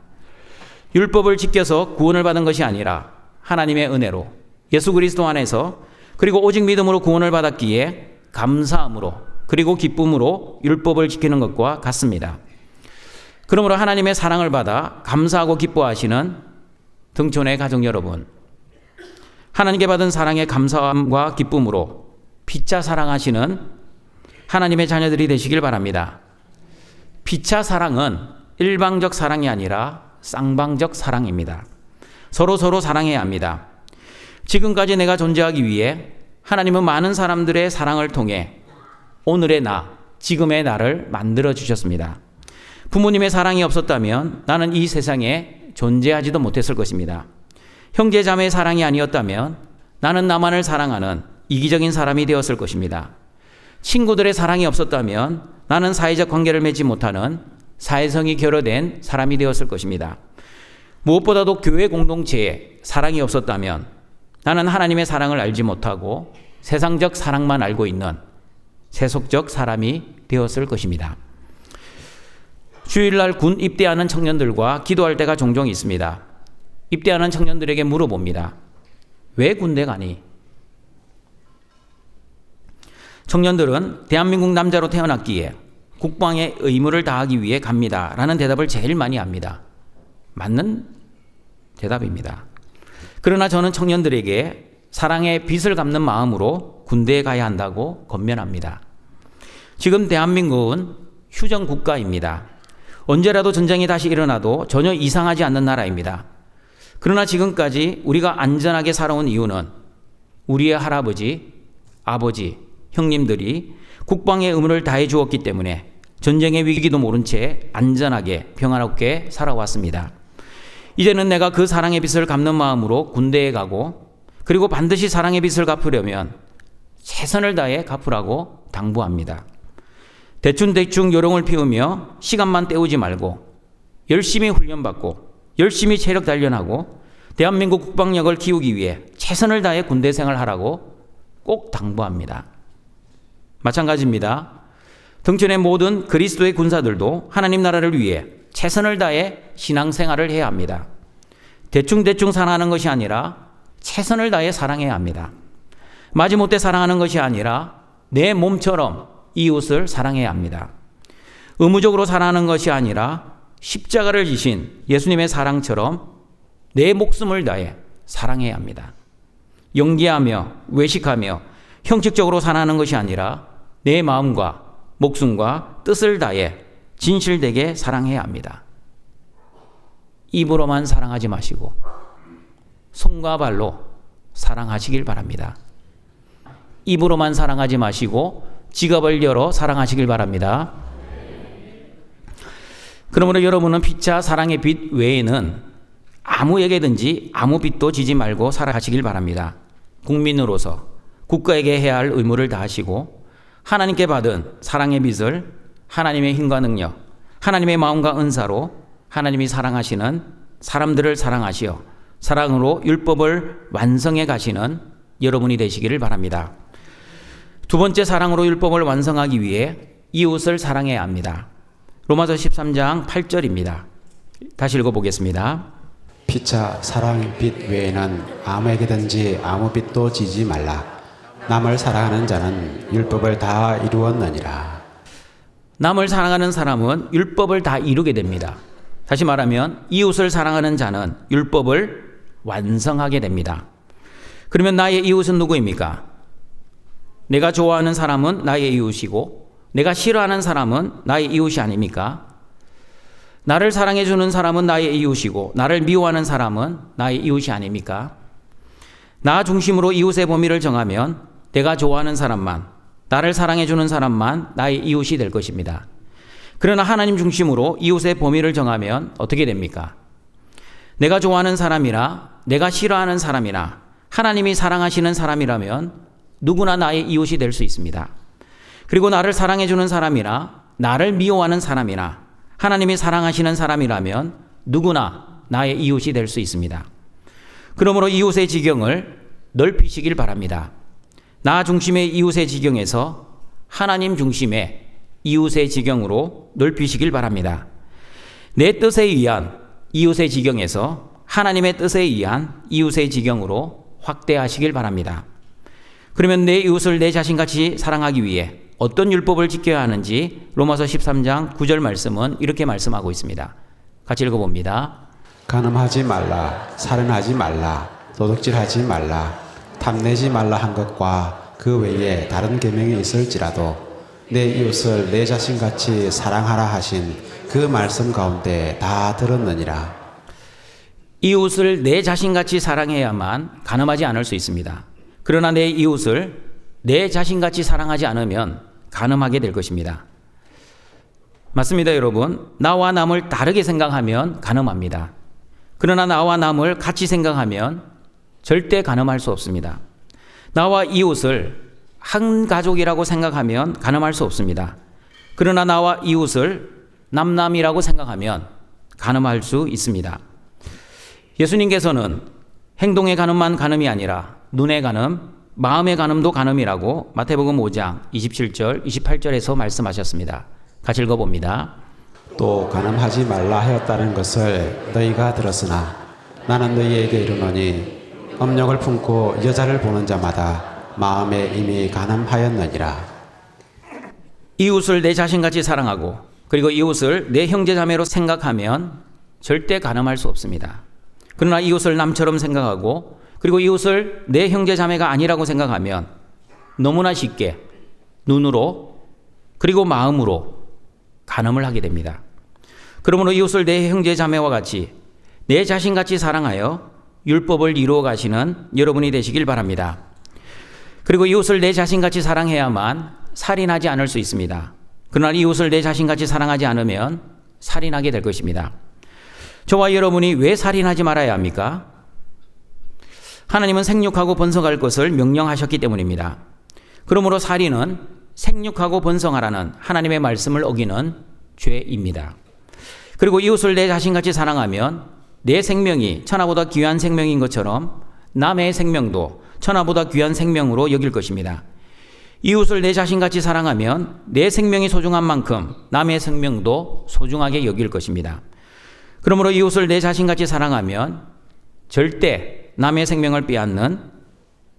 [SPEAKER 4] 율법을 지켜서 구원을 받은 것이 아니라 하나님의 은혜로 예수 그리스도 안에서 그리고 오직 믿음으로 구원을 받았기에 감사함으로 그리고 기쁨으로 율법을 지키는 것과 같습니다. 그러므로 하나님의 사랑을 받아 감사하고 기뻐하시는 등촌의 가족 여러분, 하나님께 받은 사랑의 감사함과 기쁨으로 피차 사랑하시는 하나님의 자녀들이 되시길 바랍니다. 피차 사랑은 일방적 사랑이 아니라 쌍방적 사랑입니다. 서로 사랑해야 합니다. 지금까지 내가 존재하기 위해 하나님은 많은 사람들의 사랑을 통해 오늘의 나, 지금의 나를 만들어 주셨습니다. 부모님의 사랑이 없었다면 나는 이 세상에 존재하지도 못했을 것입니다. 형제 자매의 사랑이 아니었다면 나는 나만을 사랑하는 이기적인 사람이 되었을 것입니다. 친구들의 사랑이 없었다면 나는 사회적 관계를 맺지 못하는 사회성이 결여된 사람이 되었을 것입니다. 무엇보다도 교회 공동체에 사랑이 없었다면 나는 하나님의 사랑을 알지 못하고 세상적 사랑만 알고 있는 세속적 사람이 되었을 것입니다. 주일날 군 입대하는 청년들과 기도할 때가 종종 있습니다. 입대하는 청년들에게 물어봅니다. 왜 군대 가니? 청년들은 대한민국 남자로 태어났기에 국방의 의무를 다하기 위해 갑니다 라는 대답을 제일 많이 합니다. 맞는 대답입니다. 그러나 저는 청년들에게 사랑의 빚을 갚는 마음으로 군대에 가야 한다고 권면합니다. 지금 대한민국은 휴전 국가입니다. 언제라도 전쟁이 다시 일어나도 전혀 이상하지 않는 나라입니다. 그러나 지금까지 우리가 안전하게 살아온 이유는 우리의 할아버지, 아버지, 형님들이 국방의 의무를 다해 주었기 때문에 전쟁의 위기도 모른 채 안전하게 평화롭게 살아왔습니다. 이제는 내가 그 사랑의 빚을 갚는 마음으로 군대에 가고 그리고 반드시 사랑의 빚을 갚으려면 최선을 다해 갚으라고 당부합니다. 대충대충 요령을 피우며 시간만 때우지 말고 열심히 훈련받고 열심히 체력 단련하고 대한민국 국방력을 키우기 위해 최선을 다해 군대 생활하라고 꼭 당부합니다. 마찬가지입니다. 등촌의 모든 그리스도의 군사들도 하나님 나라를 위해 최선을 다해 신앙생활을 해야 합니다. 대충대충 사랑하는 것이 아니라 최선을 다해 사랑해야 합니다. 마지못해 사랑하는 것이 아니라 내 몸처럼 이웃을 사랑해야 합니다. 의무적으로 사랑하는 것이 아니라 십자가를 지신 예수님의 사랑처럼 내 목숨을 다해 사랑해야 합니다. 연기하며 외식하며 형식적으로 사랑하는 것이 아니라 내 마음과 목숨과 뜻을 다해 진실되게 사랑해야 합니다. 입으로만 사랑하지 마시고 손과 발로 사랑하시길 바랍니다. 입으로만 사랑하지 마시고 지갑을 열어 사랑하시길 바랍니다. 그러므로 여러분은 피차 사랑의 빚 외에는 아무에게든지 아무 빚도 지지 말고 살아가시길 바랍니다. 국민으로서 국가에게 해야 할 의무를 다하시고 하나님께 받은 사랑의 빚을 하나님의 힘과 능력, 하나님의 마음과 은사로 하나님이 사랑하시는 사람들을 사랑하시어 사랑으로 율법을 완성해 가시는 여러분이 되시기를 바랍니다. 두 번째, 사랑으로 율법을 완성하기 위해 이웃을 사랑해야 합니다. 로마서 13장 8절입니다. 다시 읽어보겠습니다.
[SPEAKER 2] 피차 사랑의 빚 외에는 아무에게든지 아무 빚도 지지 말라. 남을 사랑하는 자는 율법을 다 이루었느니라.
[SPEAKER 4] 남을 사랑하는 사람은 율법을 다 이루게 됩니다. 다시 말하면 이웃을 사랑하는 자는 율법을 완성하게 됩니다. 그러면 나의 이웃은 누구입니까? 내가 좋아하는 사람은 나의 이웃이고 내가 싫어하는 사람은 나의 이웃이 아닙니까? 나를 사랑해 주는 사람은 나의 이웃이고 나를 미워하는 사람은 나의 이웃이 아닙니까? 나 중심으로 이웃의 범위를 정하면 내가 좋아하는 사람만, 나를 사랑해 주는 사람만 나의 이웃이 될 것입니다. 그러나 하나님 중심으로 이웃의 범위를 정하면 어떻게 됩니까? 내가 좋아하는 사람이나 내가 싫어하는 사람이나 하나님이 사랑하시는 사람이라면 누구나 나의 이웃이 될 수 있습니다. 그리고 나를 사랑해 주는 사람이나 나를 미워하는 사람이나 하나님이 사랑하시는 사람이라면 누구나 나의 이웃이 될 수 있습니다. 그러므로 이웃의 지경을 넓히시길 바랍니다. 나 중심의 이웃의 지경에서 하나님 중심의 이웃의 지경으로 넓히시길 바랍니다. 내 뜻에 의한 이웃의 지경에서 하나님의 뜻에 의한 이웃의 지경으로 확대하시길 바랍니다. 그러면 내 이웃을 내 자신같이 사랑하기 위해 어떤 율법을 지켜야 하는지 로마서 13장 9절 말씀은 이렇게 말씀하고 있습니다. 같이 읽어봅니다.
[SPEAKER 2] 간음하지 말라, 살인하지 말라, 도둑질하지 말라, 탐내지 말라 한 것과 그 외에 다른 계명이 있을지라도 내 이웃을 내 자신같이 사랑하라 하신 그 말씀 가운데 다 들었느니라.
[SPEAKER 4] 이웃을 내 자신같이 사랑해야만 간음하지 않을 수 있습니다. 그러나 내 이웃을 내 자신같이 사랑하지 않으면 간음하게 될 것입니다. 맞습니다, 여러분. 나와 남을 다르게 생각하면 간음합니다. 그러나 나와 남을 같이 생각하면 절대 간음할 수 없습니다. 나와 이웃을 한 가족이라고 생각하면 간음할 수 없습니다. 그러나 나와 이웃을 남남이라고 생각하면 간음할 수 있습니다. 예수님께서는 행동의 간음만 간음이 아니라 눈의 간음, 마음의 간음도 간음이라고 마태복음 5장 27절, 28절에서 말씀하셨습니다. 같이 읽어봅니다.
[SPEAKER 2] 또 간음하지 말라 하였다는 것을 너희가 들었으나 나는 너희에게 이르노니 음욕을 품고 여자를 보는 자마다 마음에 이미 간음하였느니라.
[SPEAKER 4] 이웃을 내 자신같이 사랑하고 그리고 이웃을 내 형제자매로 생각하면 절대 간음할 수 없습니다. 그러나 이웃을 남처럼 생각하고 그리고 이웃을 내 형제자매가 아니라고 생각하면 너무나 쉽게 눈으로 그리고 마음으로 간음을 하게 됩니다. 그러므로 이웃을 내 형제자매와 같이 내 자신같이 사랑하여 율법을 이루어 가시는 여러분이 되시길 바랍니다. 그리고 이웃을 내 자신같이 사랑해야만 살인하지 않을 수 있습니다. 그러나 이웃을 내 자신같이 사랑하지 않으면 살인하게 될 것입니다. 저와 여러분이 왜 살인하지 말아야 합니까? 하나님은 생육하고 번성할 것을 명령하셨기 때문입니다. 그러므로 살인은 생육하고 번성하라는 하나님의 말씀을 어기는 죄입니다. 그리고 이웃을 내 자신같이 사랑하면 내 생명이 천하보다 귀한 생명인 것처럼 남의 생명도 천하보다 귀한 생명으로 여길 것입니다. 이웃을 내 자신같이 사랑하면 내 생명이 소중한 만큼 남의 생명도 소중하게 여길 것입니다. 그러므로 이웃을 내 자신같이 사랑하면 절대 남의 생명을 빼앗는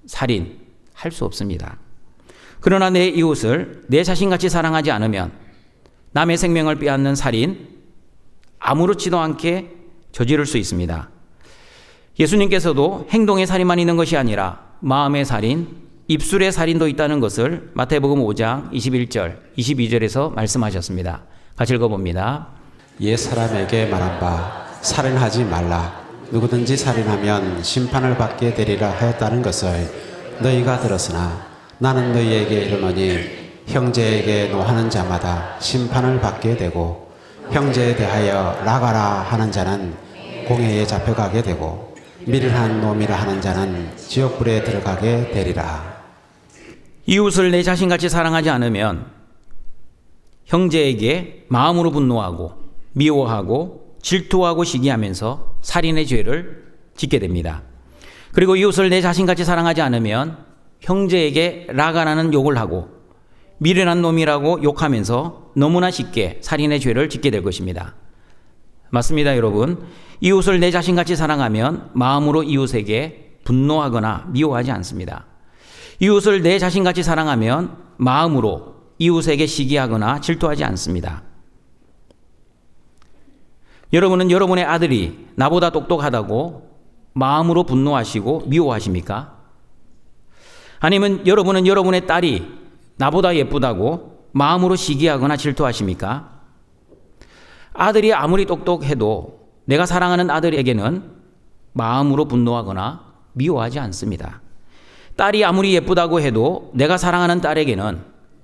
[SPEAKER 4] 살인 할 수 없습니다. 그러나 내 이웃을 내 자신같이 사랑하지 않으면 남의 생명을 빼앗는 살인 아무렇지도 않게 저지를 수 있습니다. 예수님께서도 행동의 살인만 있는 것이 아니라 마음의 살인, 입술의 살인도 있다는 것을 마태복음 5장 21절, 22절에서 말씀하셨습니다. 같이 읽어봅니다.
[SPEAKER 2] 옛 사람에게 말한 바 살인하지 말라. 누구든지 살인하면 심판을 받게 되리라 하였다는 것을 너희가 들었으나 나는 너희에게 이르노니 형제에게 노하는 자마다 심판을 받게 되고 형제에 대하여 나가라 하는 자는 공회에 잡혀가게 되고 밀한 놈이라 하는 자는 지옥불에 들어가게 되리라.
[SPEAKER 4] 이웃을 내 자신같이 사랑하지 않으면 형제에게 마음으로 분노하고 미워하고 질투하고 시기하면서 살인의 죄를 짓게 됩니다. 그리고 이웃을 내 자신같이 사랑하지 않으면 형제에게 라가라는 욕을 하고 미련한 놈이라고 욕하면서 너무나 쉽게 살인의 죄를 짓게 될 것입니다. 맞습니다, 여러분. 이웃을 내 자신같이 사랑하면 마음으로 이웃에게 분노하거나 미워하지 않습니다. 이웃을 내 자신같이 사랑하면 마음으로 이웃에게 시기하거나 질투하지 않습니다. 여러분은 여러분의 아들이 나보다 똑똑하다고 마음으로 분노하시고 미워하십니까? 아니면 여러분은 여러분의 딸이 나보다 예쁘다고 마음으로 시기하거나 질투하십니까? 아들이 아무리 똑똑해도 내가 사랑하는 아들에게는 마음으로 분노하거나 미워하지 않습니다. 딸이 아무리 예쁘다고 해도 내가 사랑하는 딸에게는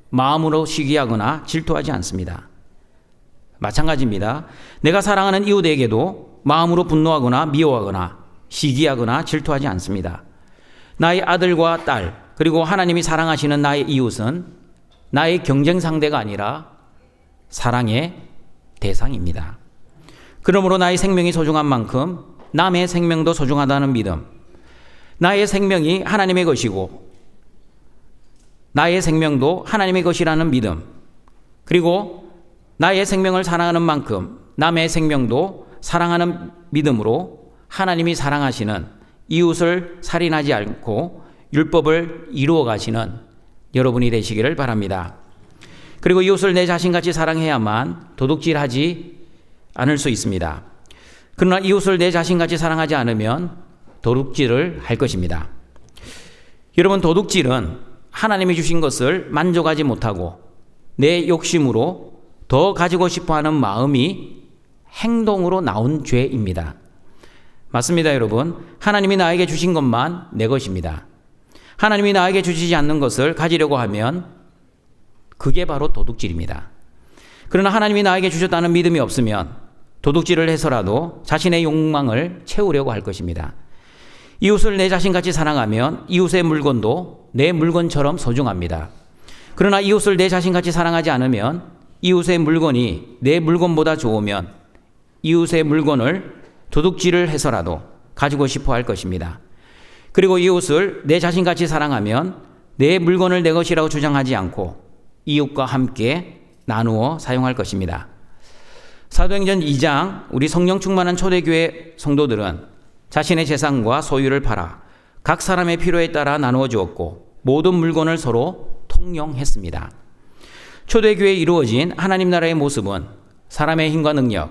[SPEAKER 4] 마음으로 시기하거나 질투하지 않습니다. 마찬가지입니다. 내가 사랑하는 이웃에게도 마음으로 분노하거나 미워하거나 시기하거나 질투하지 않습니다. 나의 아들과 딸, 그리고 하나님이 사랑하시는 나의 이웃은 나의 경쟁 상대가 아니라 사랑의 대상입니다. 그러므로 나의 생명이 소중한 만큼 남의 생명도 소중하다는 믿음, 나의 생명이 하나님의 것이고 나의 생명도 하나님의 것이라는 믿음, 그리고 나의 생명을 사랑하는 만큼 남의 생명도 사랑하는 믿음으로 하나님이 사랑하시는 이웃을 살인하지 않고 율법을 이루어 가시는 여러분이 되시기를 바랍니다. 그리고 이웃을 내 자신같이 사랑해야만 도둑질하지 않을 수 있습니다. 그러나 이웃을 내 자신같이 사랑하지 않으면 도둑질을 할 것입니다. 여러분, 도둑질은 하나님이 주신 것을 만족하지 못하고 내 욕심으로 더 가지고 싶어하는 마음이 행동으로 나온 죄입니다. 맞습니다, 여러분. 하나님이 나에게 주신 것만 내 것입니다. 하나님이 나에게 주시지 않는 것을 가지려고 하면 그게 바로 도둑질입니다. 그러나 하나님이 나에게 주셨다는 믿음이 없으면 도둑질을 해서라도 자신의 욕망을 채우려고 할 것입니다. 이웃을 내 자신같이 사랑하면 이웃의 물건도 내 물건처럼 소중합니다. 그러나 이웃을 내 자신같이 사랑하지 않으면 이웃의 물건이 내 물건보다 좋으면 이웃의 물건을 도둑질을 해서라도 가지고 싶어 할 것입니다. 그리고 이웃을 내 자신같이 사랑하면 내 물건을 내 것이라고 주장하지 않고 이웃과 함께 나누어 사용할 것입니다. 사도행전 2장 우리 성령 충만한 초대교회 성도들은 자신의 재산과 소유를 팔아 각 사람의 필요에 따라 나누어 주었고 모든 물건을 서로 통용했습니다. 초대교회에 이루어진 하나님 나라의 모습은 사람의 힘과 능력,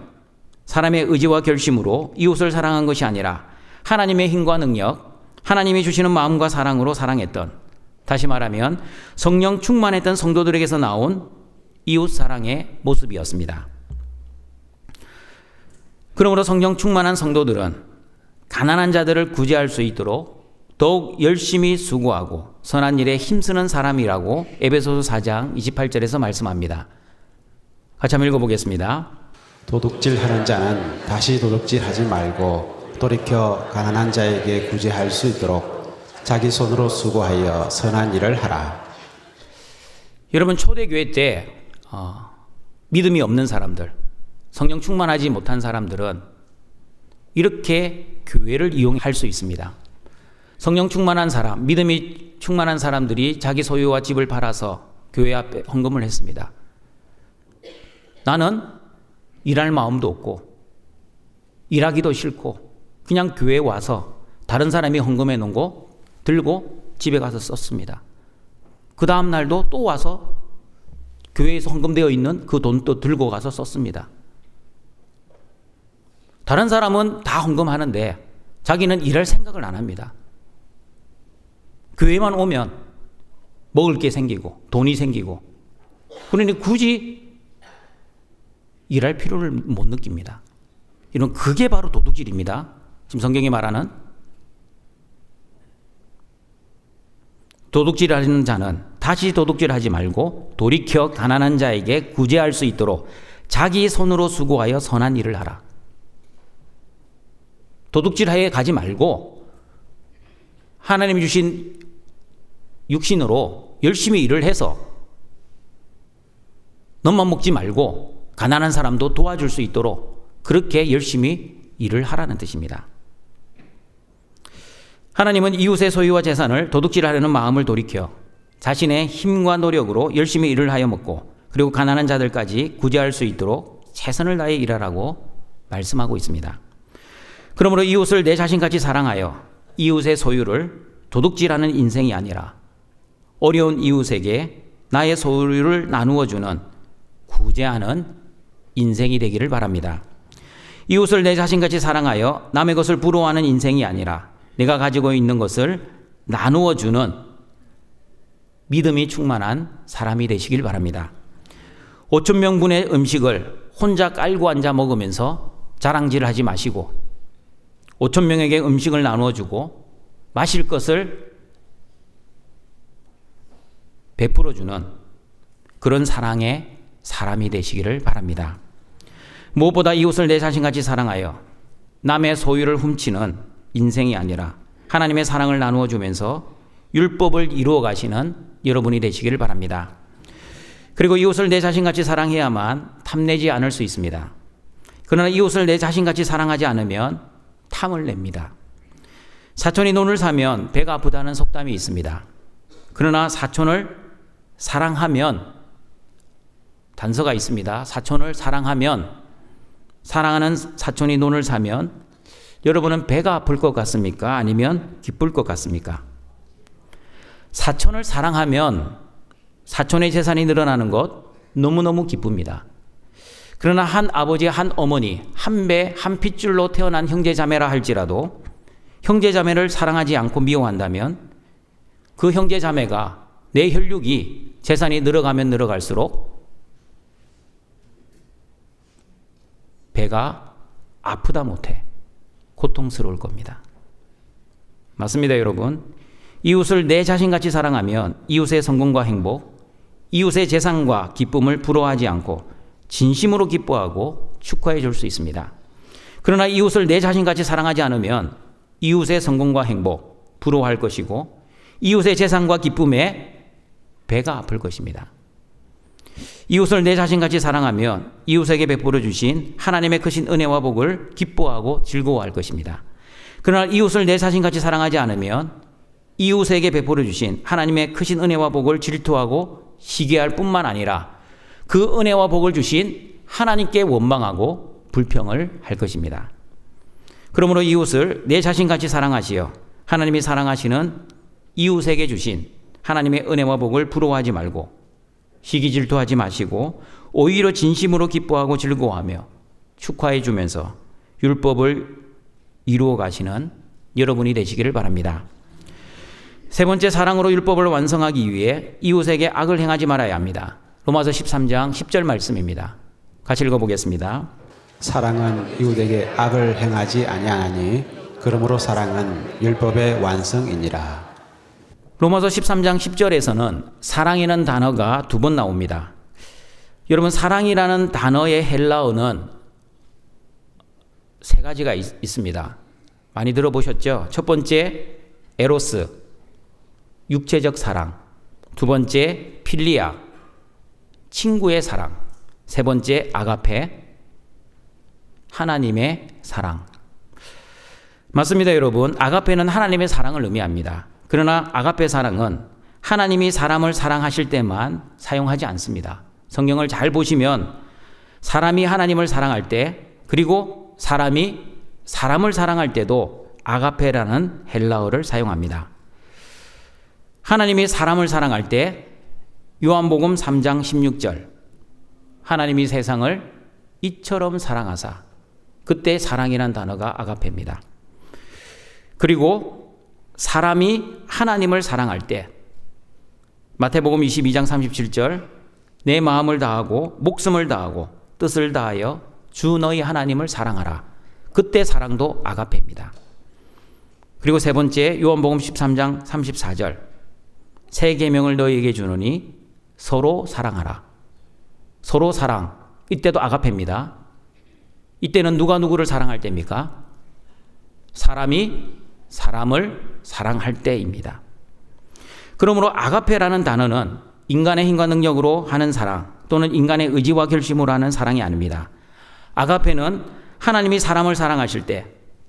[SPEAKER 4] 사람의 의지와 결심으로 이웃을 사랑한 것이 아니라 하나님의 힘과 능력, 하나님이 주시는 마음과 사랑으로 사랑했던, 다시 말하면 성령 충만했던 성도들에게서 나온 이웃 사랑의 모습이었습니다. 그러므로 성령 충만한 성도들은 가난한 자들을 구제할 수 있도록 더욱 열심히 수고하고 선한 일에 힘쓰는 사람이라고 에베소서 4장 28절에서 말씀합니다. 같이 한번 읽어보겠습니다.
[SPEAKER 2] 도둑질하는 자는 다시 도둑질하지 말고 돌이켜 가난한 자에게 구제할 수 있도록 자기 손으로 수고하여 선한 일을 하라.
[SPEAKER 4] 여러분, 초대교회 때 믿음이 없는 사람들, 성령 충만하지 못한 사람들은 이렇게 교회를 이용할 수 있습니다. 성령 충만한 사람, 믿음이 충만한 사람들이 자기 소유와 집을 팔아서 교회 앞에 헌금을 했습니다. 나는 일할 마음도 없고 일하기도 싫고 그냥 교회에 와서 다른 사람이 헌금해 놓은 거 들고 집에 가서 썼습니다. 그 다음 날도 또 와서 교회에서 헌금되어 있는 그 돈도 들고 가서 썼습니다. 다른 사람은 다 헌금하는데 자기는 일할 생각을 안 합니다. 교회만 오면 먹을 게 생기고 돈이 생기고 그러니 굳이 일할 필요를 못 느낍니다. 이런 그게 바로 도둑질입니다. 지금 성경이 말하는 도둑질하는 자는 다시 도둑질하지 말고 돌이켜 가난한 자에게 구제할 수 있도록 자기 손으로 수고하여 선한 일을 하라. 도둑질하에 가지 말고 하나님이 주신 육신으로 열심히 일을 해서 너만 먹지 말고 가난한 사람도 도와줄 수 있도록 그렇게 열심히 일을 하라는 뜻입니다. 하나님은 이웃의 소유와 재산을 도둑질하려는 마음을 돌이켜 자신의 힘과 노력으로 열심히 일을 하여 먹고 그리고 가난한 자들까지 구제할 수 있도록 최선을 다해 일하라고 말씀하고 있습니다. 그러므로 이웃을 내 자신같이 사랑하여 이웃의 소유를 도둑질하는 인생이 아니라 어려운 이웃에게 나의 소유를 나누어주는 구제하는 인생이 되기를 바랍니다. 이웃을 내 자신같이 사랑하여 남의 것을 부러워하는 인생이 아니라 내가 가지고 있는 것을 나누어주는 믿음이 충만한 사람이 되시길 바랍니다. 5,000명분의 음식을 혼자 깔고 앉아 먹으면서 자랑질을 하지 마시고 5,000명에게 음식을 나누어주고 마실 것을 베풀어주는 그런 사랑의 사람이 되시기를 바랍니다. 무엇보다 이웃을 내 자신같이 사랑하여 남의 소유를 훔치는 인생이 아니라 하나님의 사랑을 나누어 주면서 율법을 이루어 가시는 여러분이 되시기를 바랍니다. 그리고 이웃을 내 자신같이 사랑해야만 탐내지 않을 수 있습니다. 그러나 이웃을 내 자신같이 사랑하지 않으면 탐을 냅니다. 사촌이 논을 사면 배가 아프다는 속담이 있습니다. 그러나 사촌을 사랑하면 단서가 있습니다. 사촌을 사랑하면 사랑하는 사촌이 논을 사면 여러분은 배가 아플 것 같습니까? 아니면 기쁠 것 같습니까? 사촌을 사랑하면 사촌의 재산이 늘어나는 것 너무너무 기쁩니다. 그러나 한 아버지, 한 어머니, 한 배, 한 핏줄로 태어난 형제자매라 할지라도 형제자매를 사랑하지 않고 미워한다면 그 형제자매가 내 혈육이 재산이 늘어가면 늘어갈수록 배가 아프다 못해 고통스러울 겁니다. 맞습니다, 여러분. 이웃을 내 자신같이 사랑하면 이웃의 성공과 행복, 이웃의 재산과 기쁨을 부러워하지 않고 진심으로 기뻐하고 축하해 줄 수 있습니다. 그러나 이웃을 내 자신같이 사랑하지 않으면 이웃의 성공과 행복, 부러워할 것이고 이웃의 재산과 기쁨에 배가 아플 것입니다. 이웃을 내 자신같이 사랑하면 이웃에게 베풀어 주신 하나님의 크신 은혜와 복을 기뻐하고 즐거워할 것입니다. 그러나 이웃을 내 자신같이 사랑하지 않으면 이웃에게 베풀어 주신 하나님의 크신 은혜와 복을 질투하고 시기할 뿐만 아니라 그 은혜와 복을 주신 하나님께 원망하고 불평을 할 것입니다. 그러므로 이웃을 내 자신같이 사랑하시어 하나님이 사랑하시는 이웃에게 주신 하나님의 은혜와 복을 부러워하지 말고 시기 질투하지 마시고 오히려 진심으로 기뻐하고 즐거워하며 축하해 주면서 율법을 이루어 가시는 여러분이 되시기를 바랍니다. 세 번째, 사랑으로 율법을 완성하기 위해 이웃에게 악을 행하지 말아야 합니다. 로마서 13장 10절 말씀입니다. 같이 읽어보겠습니다.
[SPEAKER 2] 사랑은 이웃에게 악을 행하지 아니하나니 그러므로 사랑은 율법의 완성이니라.
[SPEAKER 4] 로마서 13장 10절에서는 사랑이라는 단어가 2번 나옵니다. 여러분, 사랑이라는 단어의 헬라어는 3가지가 있습니다. 많이 들어보셨죠? 첫 번째, 에로스, 육체적 사랑. 2번째, 필리아, 친구의 사랑. 3번째, 아가페, 하나님의 사랑. 맞습니다, 여러분. 아가페는 하나님의 사랑을 의미합니다. 그러나 아가페 사랑은 하나님이 사람을 사랑하실 때만 사용하지 않습니다. 성경을 잘 보시면 사람이 하나님을 사랑할 때, 그리고 사람이 사람을 사랑할 때도 아가페라는 헬라어를 사용합니다. 하나님이 사람을 사랑할 때 요한복음 3장 16절, 하나님이 세상을 이처럼 사랑하사, 그때 사랑이란 단어가 아가페입니다. 그리고 사람이 하나님을 사랑할 때 마태복음 22장 37절, 내 마음을 다하고 목숨을 다하고 뜻을 다하여 주 너희 하나님을 사랑하라. 그때 사랑도 아가페입니다. 그리고 3번째, 요한복음 13장 34절, 새 계명을 너희에게 주노니 서로 사랑하라. 서로 사랑, 이때도 아가페입니다. 이때는 누가 누구를 사랑할 때입니까? 사람이 사람을 사랑할 때입니다. 그러므로 아가페라는 단어는 인간의 힘과 능력으로 하는 사랑, 또는 인간의 의지와 결심으로 하는 사랑이 아닙니다. 아가페는 하나님이 사람을 사랑하실 때,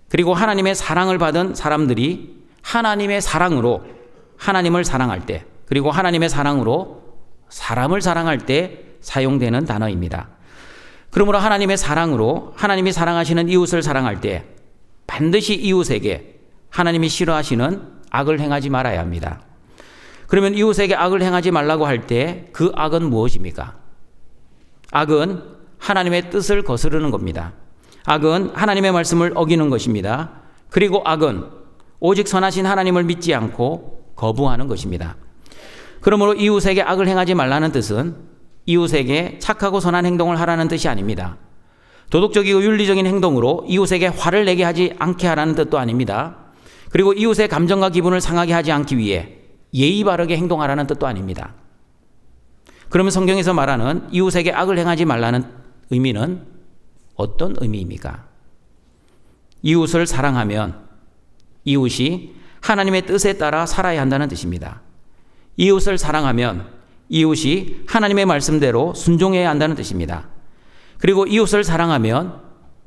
[SPEAKER 4] 그리고 하나님의 사랑을 받은 사람들이 하나님의 사랑으로 하나님을 사랑할 때, 그리고 하나님의 사랑으로 사람을 사랑할 때 사용되는 단어입니다. 그러므로 하나님의 사랑으로 하나님이 사랑하시는 이웃을 사랑할 때 반드시 이웃에게 하나님이 싫어하시는 악을 행하지 말아야 합니다. 그러면 이웃에게 악을 행하지 말라고 할 때 그 악은 무엇입니까? 악은 하나님의 뜻을 거스르는 겁니다. 악은 하나님의 말씀을 어기는 것입니다. 그리고 악은 오직 선하신 하나님을 믿지 않고 거부하는 것입니다. 그러므로 이웃에게 악을 행하지 말라는 뜻은 이웃에게 착하고 선한 행동을 하라는 뜻이 아닙니다. 도덕적이고 윤리적인 행동으로 이웃에게 화를 내게 하지 않게 하라는 뜻도 아닙니다. 그리고 이웃의 감정과 기분을 상하게 하지 않기 위해 예의 바르게 행동하라는 뜻도 아닙니다. 그러면 성경에서 말하는 이웃에게 악을 행하지 말라는 의미는 어떤 의미입니까? 이웃을 사랑하면 이웃이 하나님의 뜻에 따라 살아야 한다는 뜻입니다. 이웃을 사랑하면 이웃이 하나님의 말씀대로 순종해야 한다는 뜻입니다. 그리고 이웃을 사랑하면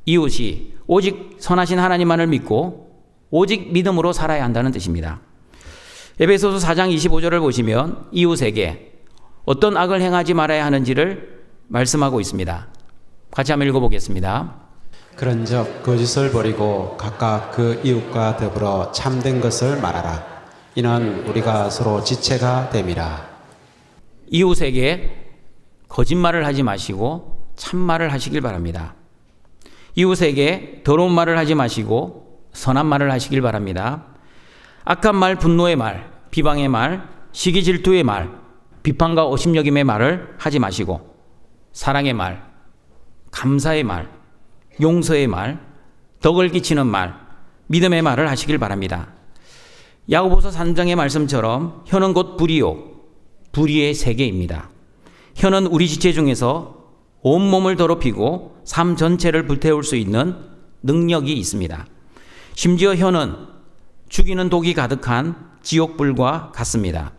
[SPEAKER 4] 이웃이 오직 선하신 하나님만을 믿고 오직 믿음으로 살아야 한다는 뜻입니다. 에베소서 4장 25절을 보시면 이웃에게 어떤 악을 행하지 말아야 하는지를 말씀하고 있습니다. 같이 한번 읽어보겠습니다.
[SPEAKER 2] 그런즉 거짓을 버리고 각각 그 이웃과 더불어 참된 것을 말하라. 이는 우리가 서로 지체가 됨이라.
[SPEAKER 4] 이웃에게 거짓말을 하지 마시고 참말을 하시길 바랍니다. 이웃에게 더러운 말을 하지 마시고 선한 말을 하시길 바랍니다. 악한 말, 분노의 말, 비방의 말, 시기 질투의 말, 비판과 오심여김의 말을 하지 마시고 사랑의 말, 감사의 말, 용서의 말, 덕을 끼치는 말, 믿음의 말을 하시길 바랍니다. 야고보서 3장의 말씀처럼 혀는 곧 불이요 불의의 세계입니다. 혀는 우리 지체 중에서 온몸을 더럽히고 삶 전체를 불태울 수 있는 능력이 있습니다. 심지어 혀는 죽이는 독이 가득한 지옥불과 같습니다.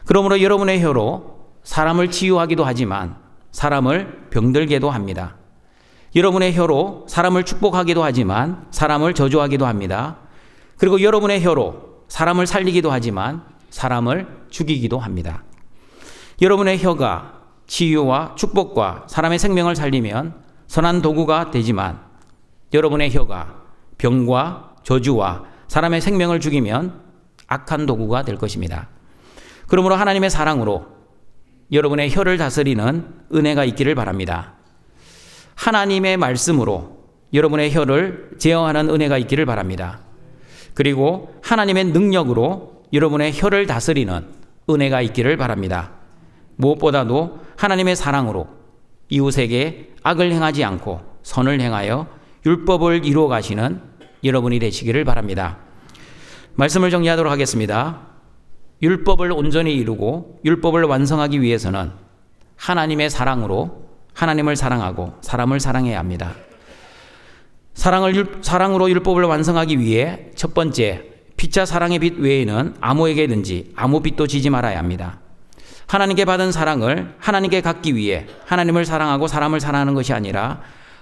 [SPEAKER 4] 그러므로 여러분의 혀로 사람을 치유하기도 하지만 사람을 병들게도 합니다. 여러분의 혀로 사람을 축복하기도 하지만 사람을 저주하기도 합니다. 그리고 여러분의 혀로 사람을 살리기도 하지만 사람을 죽이기도 합니다. 여러분의 혀가 치유와 축복과 사람의 생명을 살리면 선한 도구가 되지만 여러분의 혀가 병과 저주와 사람의 생명을 죽이면 악한 도구가 될 것입니다. 그러므로 하나님의 사랑으로 여러분의 혀를 다스리는 은혜가 있기를 바랍니다. 하나님의 말씀으로 여러분의 혀를 제어하는 은혜가 있기를 바랍니다. 그리고 하나님의 능력으로 여러분의 혀를 다스리는 은혜가 있기를 바랍니다. 무엇보다도 하나님의 사랑으로 이웃에게 악을 행하지 않고 선을 행하여 율법을 이루어 가시는 여러분이 되시기를 바랍니다. 말씀을 정리하도록 하겠습니다. 율법을 온전히 이루고 율법을 완성하기 위해서는 하나님의 사랑으로 하나님을 사랑하고 사람을 사랑해야 합니다. 사랑으로 율법을 완성하기 위해 첫 번째, 피차 사랑의 빛 외에는 아무에게든지 아무 빛도 지지 말아야 합니다. 하나님께 받은 사랑을 하나님께 갖기 위해 하나님을 사랑하고 사람을 사랑하는 것이 아니라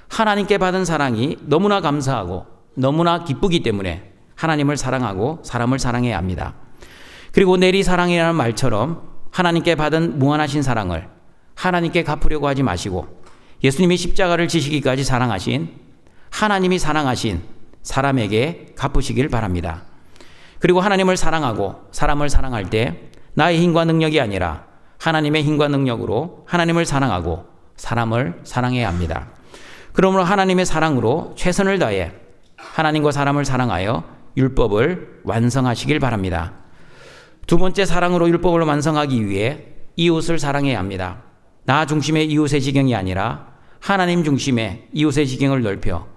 [SPEAKER 4] 하나님께 받은 사랑이 너무나 감사하고 너무나 기쁘기 때문에 하나님을 사랑하고 사람을 사랑해야 합니다. 그리고 내리 사랑이라는 말처럼 하나님께 받은 무한하신 사랑을 하나님께 갚으려고 하지 마시고 예수님이 십자가를 지시기까지 사랑하신 하나님이 사랑하신 사람에게 갚으시길 바랍니다. 그리고 하나님을 사랑하고 사람을 사랑할 때 나의 힘과 능력이 아니라 하나님의 힘과 능력으로 하나님을 사랑하고 사람을 사랑해야 합니다. 그러므로 하나님의 사랑으로 최선을 다해 하나님과 사람을 사랑하여 율법을 완성하시길 바랍니다. 두 번째, 사랑으로 율법을 완성하기 위해 이웃을 사랑해야 합니다. 나 중심의 이웃의 지경이 아니라 하나님 중심의 이웃의 지경을 넓혀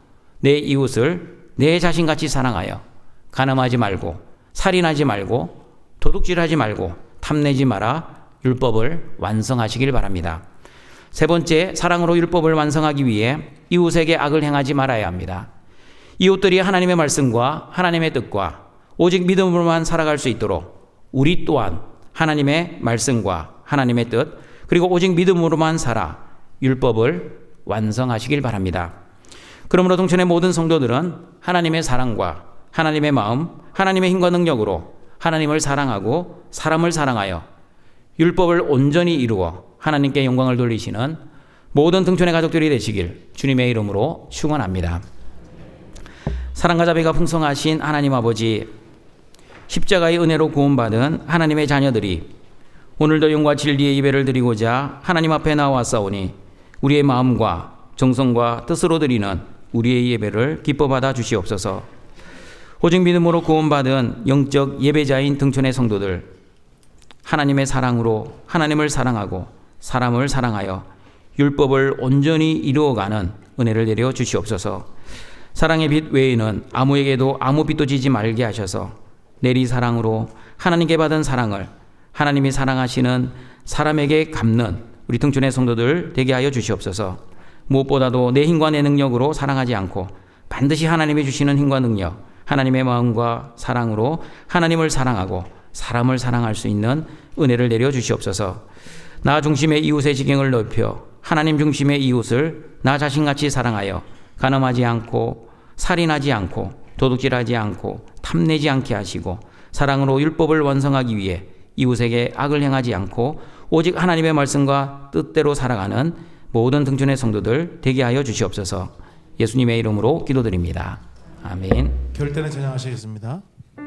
[SPEAKER 4] 내 이웃을 내 자신같이 사랑하여 간음하지 말고 살인하지 말고 도둑질하지 말고 탐내지 마라 율법을 완성하시길 바랍니다. 세 번째, 사랑으로 율법을 완성하기 위해 이웃에게 악을 행하지 말아야 합니다. 이웃들이 하나님의 말씀과 하나님의 뜻과 오직 믿음으로만 살아갈 수 있도록 우리 또한 하나님의 말씀과 하나님의 뜻 그리고 오직 믿음으로만 살아 율법을 완성하시길 바랍니다. 그러므로 동천의 모든 성도들은 하나님의 사랑과 하나님의 마음, 하나님의 힘과 능력으로 하나님을 사랑하고 사람을 사랑하여 율법을 온전히 이루어 하나님께 영광을 돌리시는 모든 등촌의 가족들이 되시길 주님의 이름으로 축원합니다. 사랑과 자비가 풍성하신 하나님 아버지, 십자가의 은혜로 구원받은 하나님의 자녀들이 오늘도 영과 진리의 예배를 드리고자 하나님 앞에 나와싸우니 우리의 마음과 정성과 뜻으로 드리는 우리의 예배를 기뻐 받아 주시옵소서. 오직 믿음으로 구원받은 영적 예배자인 등촌의 성도들, 하나님의 사랑으로 하나님을 사랑하고 사람을 사랑하여 율법을 온전히 이루어가는 은혜를 내려 주시옵소서. 사랑의 빛 외에는 아무에게도 아무 빛도 지지 말게 하셔서 내리 사랑으로 하나님께 받은 사랑을 하나님이 사랑하시는 사람에게 갚는 우리 등촌의 성도들 되게 하여 주시옵소서. 무엇보다도 내 힘과 내 능력으로 사랑하지 않고 반드시 하나님이 주시는 힘과 능력, 하나님의 마음과 사랑으로 하나님을 사랑하고 사람을 사랑할 수 있는 은혜를 내려 주시옵소서. 나 중심의 이웃의 지경을 넓혀 하나님 중심의 이웃을 나 자신같이 사랑하여 간음하지 않고 살인하지 않고 도둑질하지 않고 탐내지 않게 하시고 사랑으로 율법을 완성하기 위해 이웃에게 악을 행하지 않고 오직 하나님의 말씀과 뜻대로 살아가는 모든 등촌의 성도들 되게 하여 주시옵소서. 예수님의 이름으로 기도드립니다. 아멘.
[SPEAKER 1] 겨울 때는 찬양하시겠습니다.
[SPEAKER 5] 내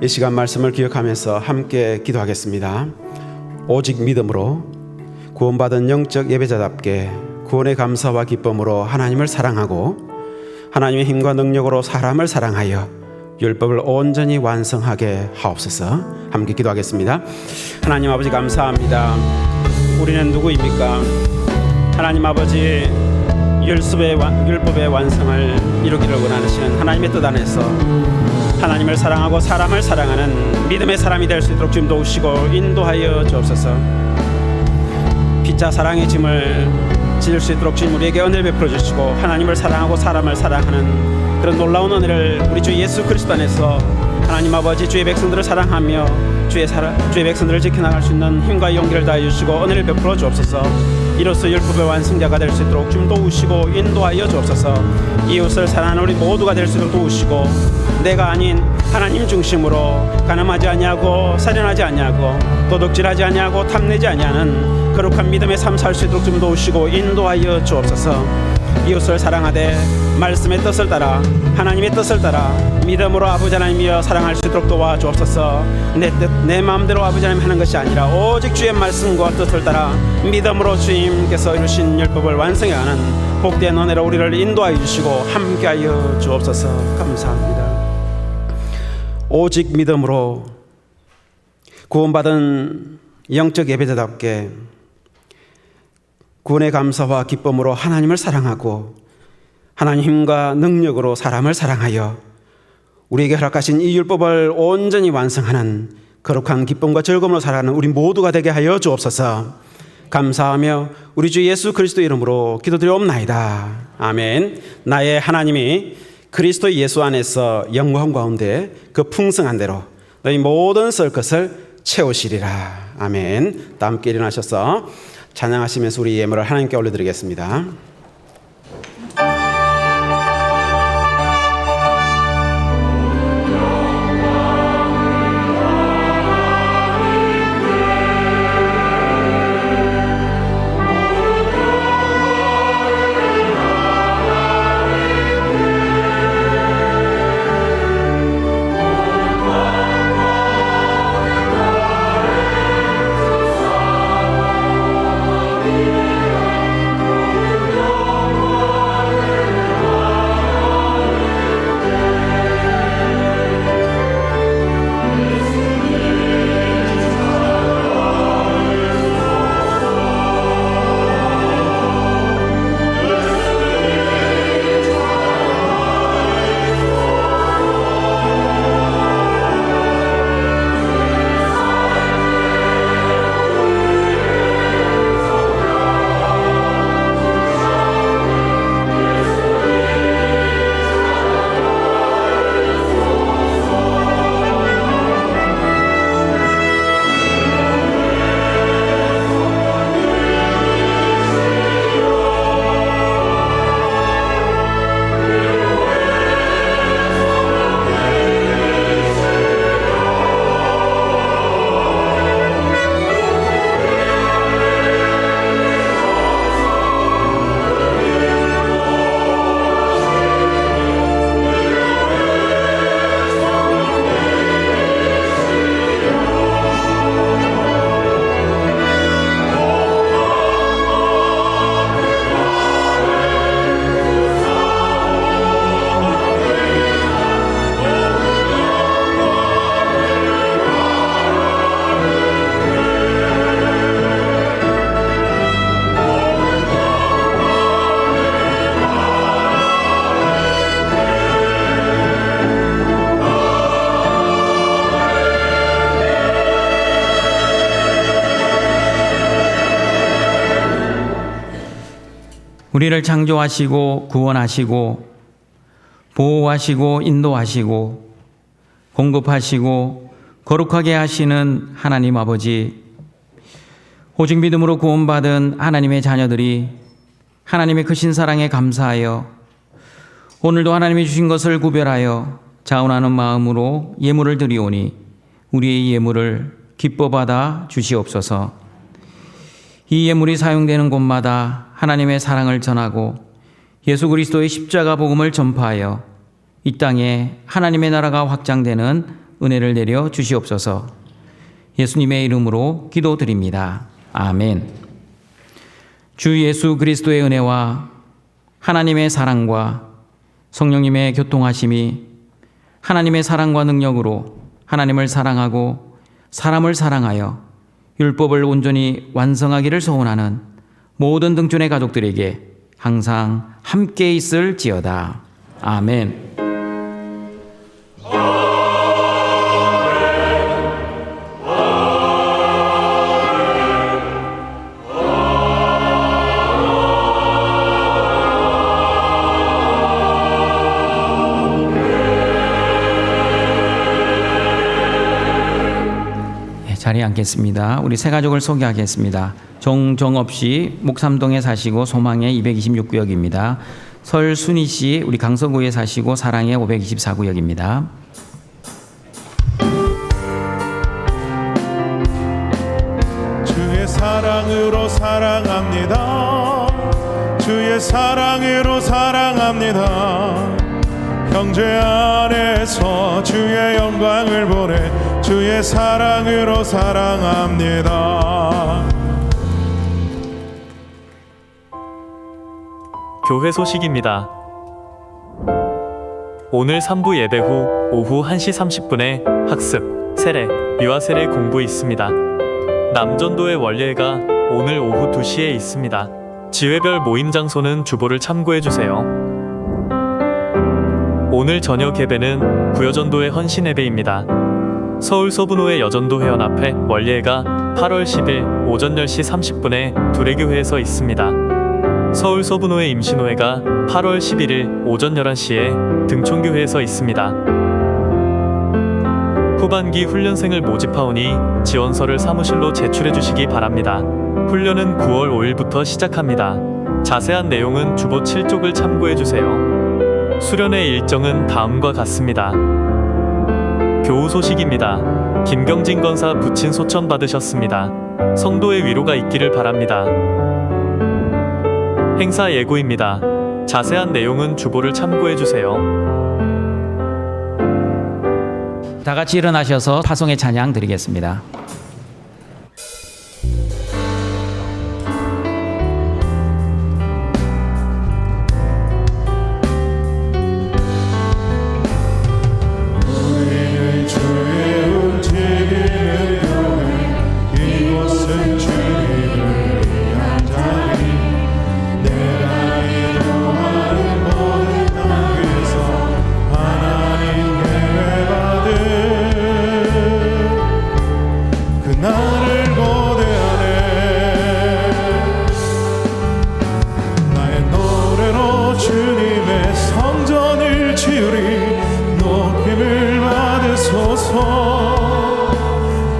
[SPEAKER 2] 이 시간 말씀을 기억하면서 함께 기도하겠습니다. 오직 믿음으로 구원받은 영적 예배자답게 구원의 감사와 기쁨으로 하나님을 사랑하고 하나님의 힘과 능력으로 사람을 사랑하여 율법을 온전히 완성하게 하옵소서. 함께 기도하겠습니다. 하나님 아버지 감사합니다. 우리는 누구입니까? 하나님 아버지 율법의 완성을 이루기를 원하시는 하나님의 뜻 안에서 하나님을 사랑하고 사람을 사랑하는 믿음의 사람이 될 수 있도록 주님 도우시고 인도하여 주옵소서. 피차 사랑의 짐을 지을 수 있도록 주님 우리에게 은혜를 베풀어 주시고 하나님을 사랑하고 사람을 사랑하는 그런 놀라운 은혜를 우리 주 예수 그리스도 안에서 하나님 아버지 주의 백성들을 사랑하며 주의 백성들을 지켜나갈 수 있는 힘과 용기를 다해 주시고 은혜를 베풀어 주옵소서. 이로써 율법의 완성자가 될 수 있도록 좀 도우시고 인도하여 주옵소서. 이웃을 사랑하는 우리 모두가 될 수 있도록 도우시고 내가 아닌 하나님 중심으로 가늠하지 아니하고 살인하지 아니하고 도둑질하지 아니하고 탐내지 아니하는 거룩한 믿음의 삶 살 수 있도록 좀 도우시고 인도하여 주옵소서. 이웃을 사랑하되 말씀의 뜻을 따라 하나님의 뜻을 따라 믿음으로 아버지 하나님이여 사랑할 수 있도록 도와주옵소서. 내 마음대로 아버지 하나님 하는 것이 아니라 오직 주의 말씀과 뜻을 따라 믿음으로 주님께서 이루신 율법을 완성하는 복된 은혜로 우리를 인도하여 주시고 함께하여 주옵소서. 감사합니다. 오직 믿음으로 구원받은 영적 예배자답게 구원의 감사와 기쁨으로 하나님을 사랑하고 하나님 힘과 능력으로 사람을 사랑하여 우리에게 허락하신 이 율법을 온전히 완성하는 거룩한 기쁨과 즐거움으로 살아가는 우리 모두가 되게 하여 주옵소서. 감사하며 우리 주 예수 그리스도 이름으로 기도드리옵나이다. 아멘. 나의 하나님이 그리스도 예수 안에서 영광 가운데 그 풍성한 대로 너희 모든 썰 것을 채우시리라. 아멘. 다 함께 일어나셔서 찬양하시면서 우리 예물을 하나님께 올려드리겠습니다.
[SPEAKER 4] 우리를 창조하시고 구원하시고 보호하시고 인도하시고 공급하시고 거룩하게 하시는 하나님 아버지, 오직 믿음으로 구원받은 하나님의 자녀들이 하나님의 크신 사랑에 감사하여 오늘도 하나님이 주신 것을 구별하여 자원하는 마음으로 예물을 드리오니 우리의 예물을 기뻐 받아 주시옵소서. 이 예물이 사용되는 곳마다 하나님의 사랑을 전하고 예수 그리스도의 십자가 복음을 전파하여 이 땅에 하나님의 나라가 확장되는 은혜를 내려 주시옵소서. 예수님의 이름으로 기도드립니다. 아멘. 주 예수 그리스도의 은혜와 하나님의 사랑과 성령님의 교통하심이 하나님의 사랑과 능력으로 하나님을 사랑하고 사람을 사랑하여 율법을 온전히 완성하기를 소원하는 모든 등촌의 가족들에게 항상 함께 있을지어다. 아멘. 자리에 앉겠습니다. 우리 세 가족을 소개하겠습니다. 정정업 씨, 목삼동에 사시고 소망의 226구역입니다. 설순희 씨, 우리 강서구에 사시고 사랑의 524구역입니다.
[SPEAKER 1] 주의 사랑으로 사랑합니다. 주의 사랑으로 사랑합니다. 형제 안에서 주의 영광을 보내 주의 사랑으로 사랑합니다.
[SPEAKER 5] 교회 소식입니다. 오늘 3부 예배 후 오후 1시 30분에 학습, 세례, 유아 세례 공부 있습니다. 남전도의 원례가 오늘 오후 2시에 있습니다. 지회별 모임 장소는 주보를 참고해주세요. 오늘 저녁 예배는 구여전도의 헌신 예배입니다. 서울 서분호의 여전도 회원 앞에 원례가 8월 10일 오전 10시 30분에 두레교회에서 있습니다. 서울 서분호의 임신호회가 8월 11일 오전 11시에 등촌교회에서 있습니다. 후반기 훈련생을 모집하오니 지원서를 사무실로 제출해 주시기 바랍니다. 훈련은 9월 5일부터 시작합니다. 자세한 내용은 주보 7쪽을 참고해 주세요. 수련의 일정은 다음과 같습니다. 교우 소식입니다. 김경진 권사 부친 소천 받으셨습니다. 성도의 위로가 있기를 바랍니다. 행사 예고입니다. 자세한 내용은 주보를 참고해 주세요.
[SPEAKER 4] 다 같이 일어나셔서 파송의 찬양 드리겠습니다.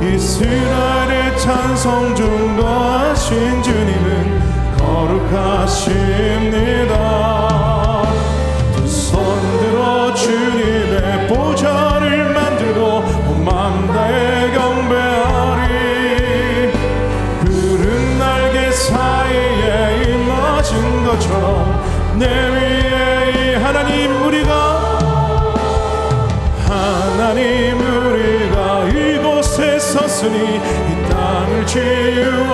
[SPEAKER 1] 이스라엘의 찬송 중도하신 주님은 거룩하십니다. 두 손 들어 주님의 보좌를 만들고 온 맘 다해 경배하리. 구름 날개 사이에 임하신 것처럼 내 위에 이 하나님 우리가 이곳에 섰으니 이 땅을 치유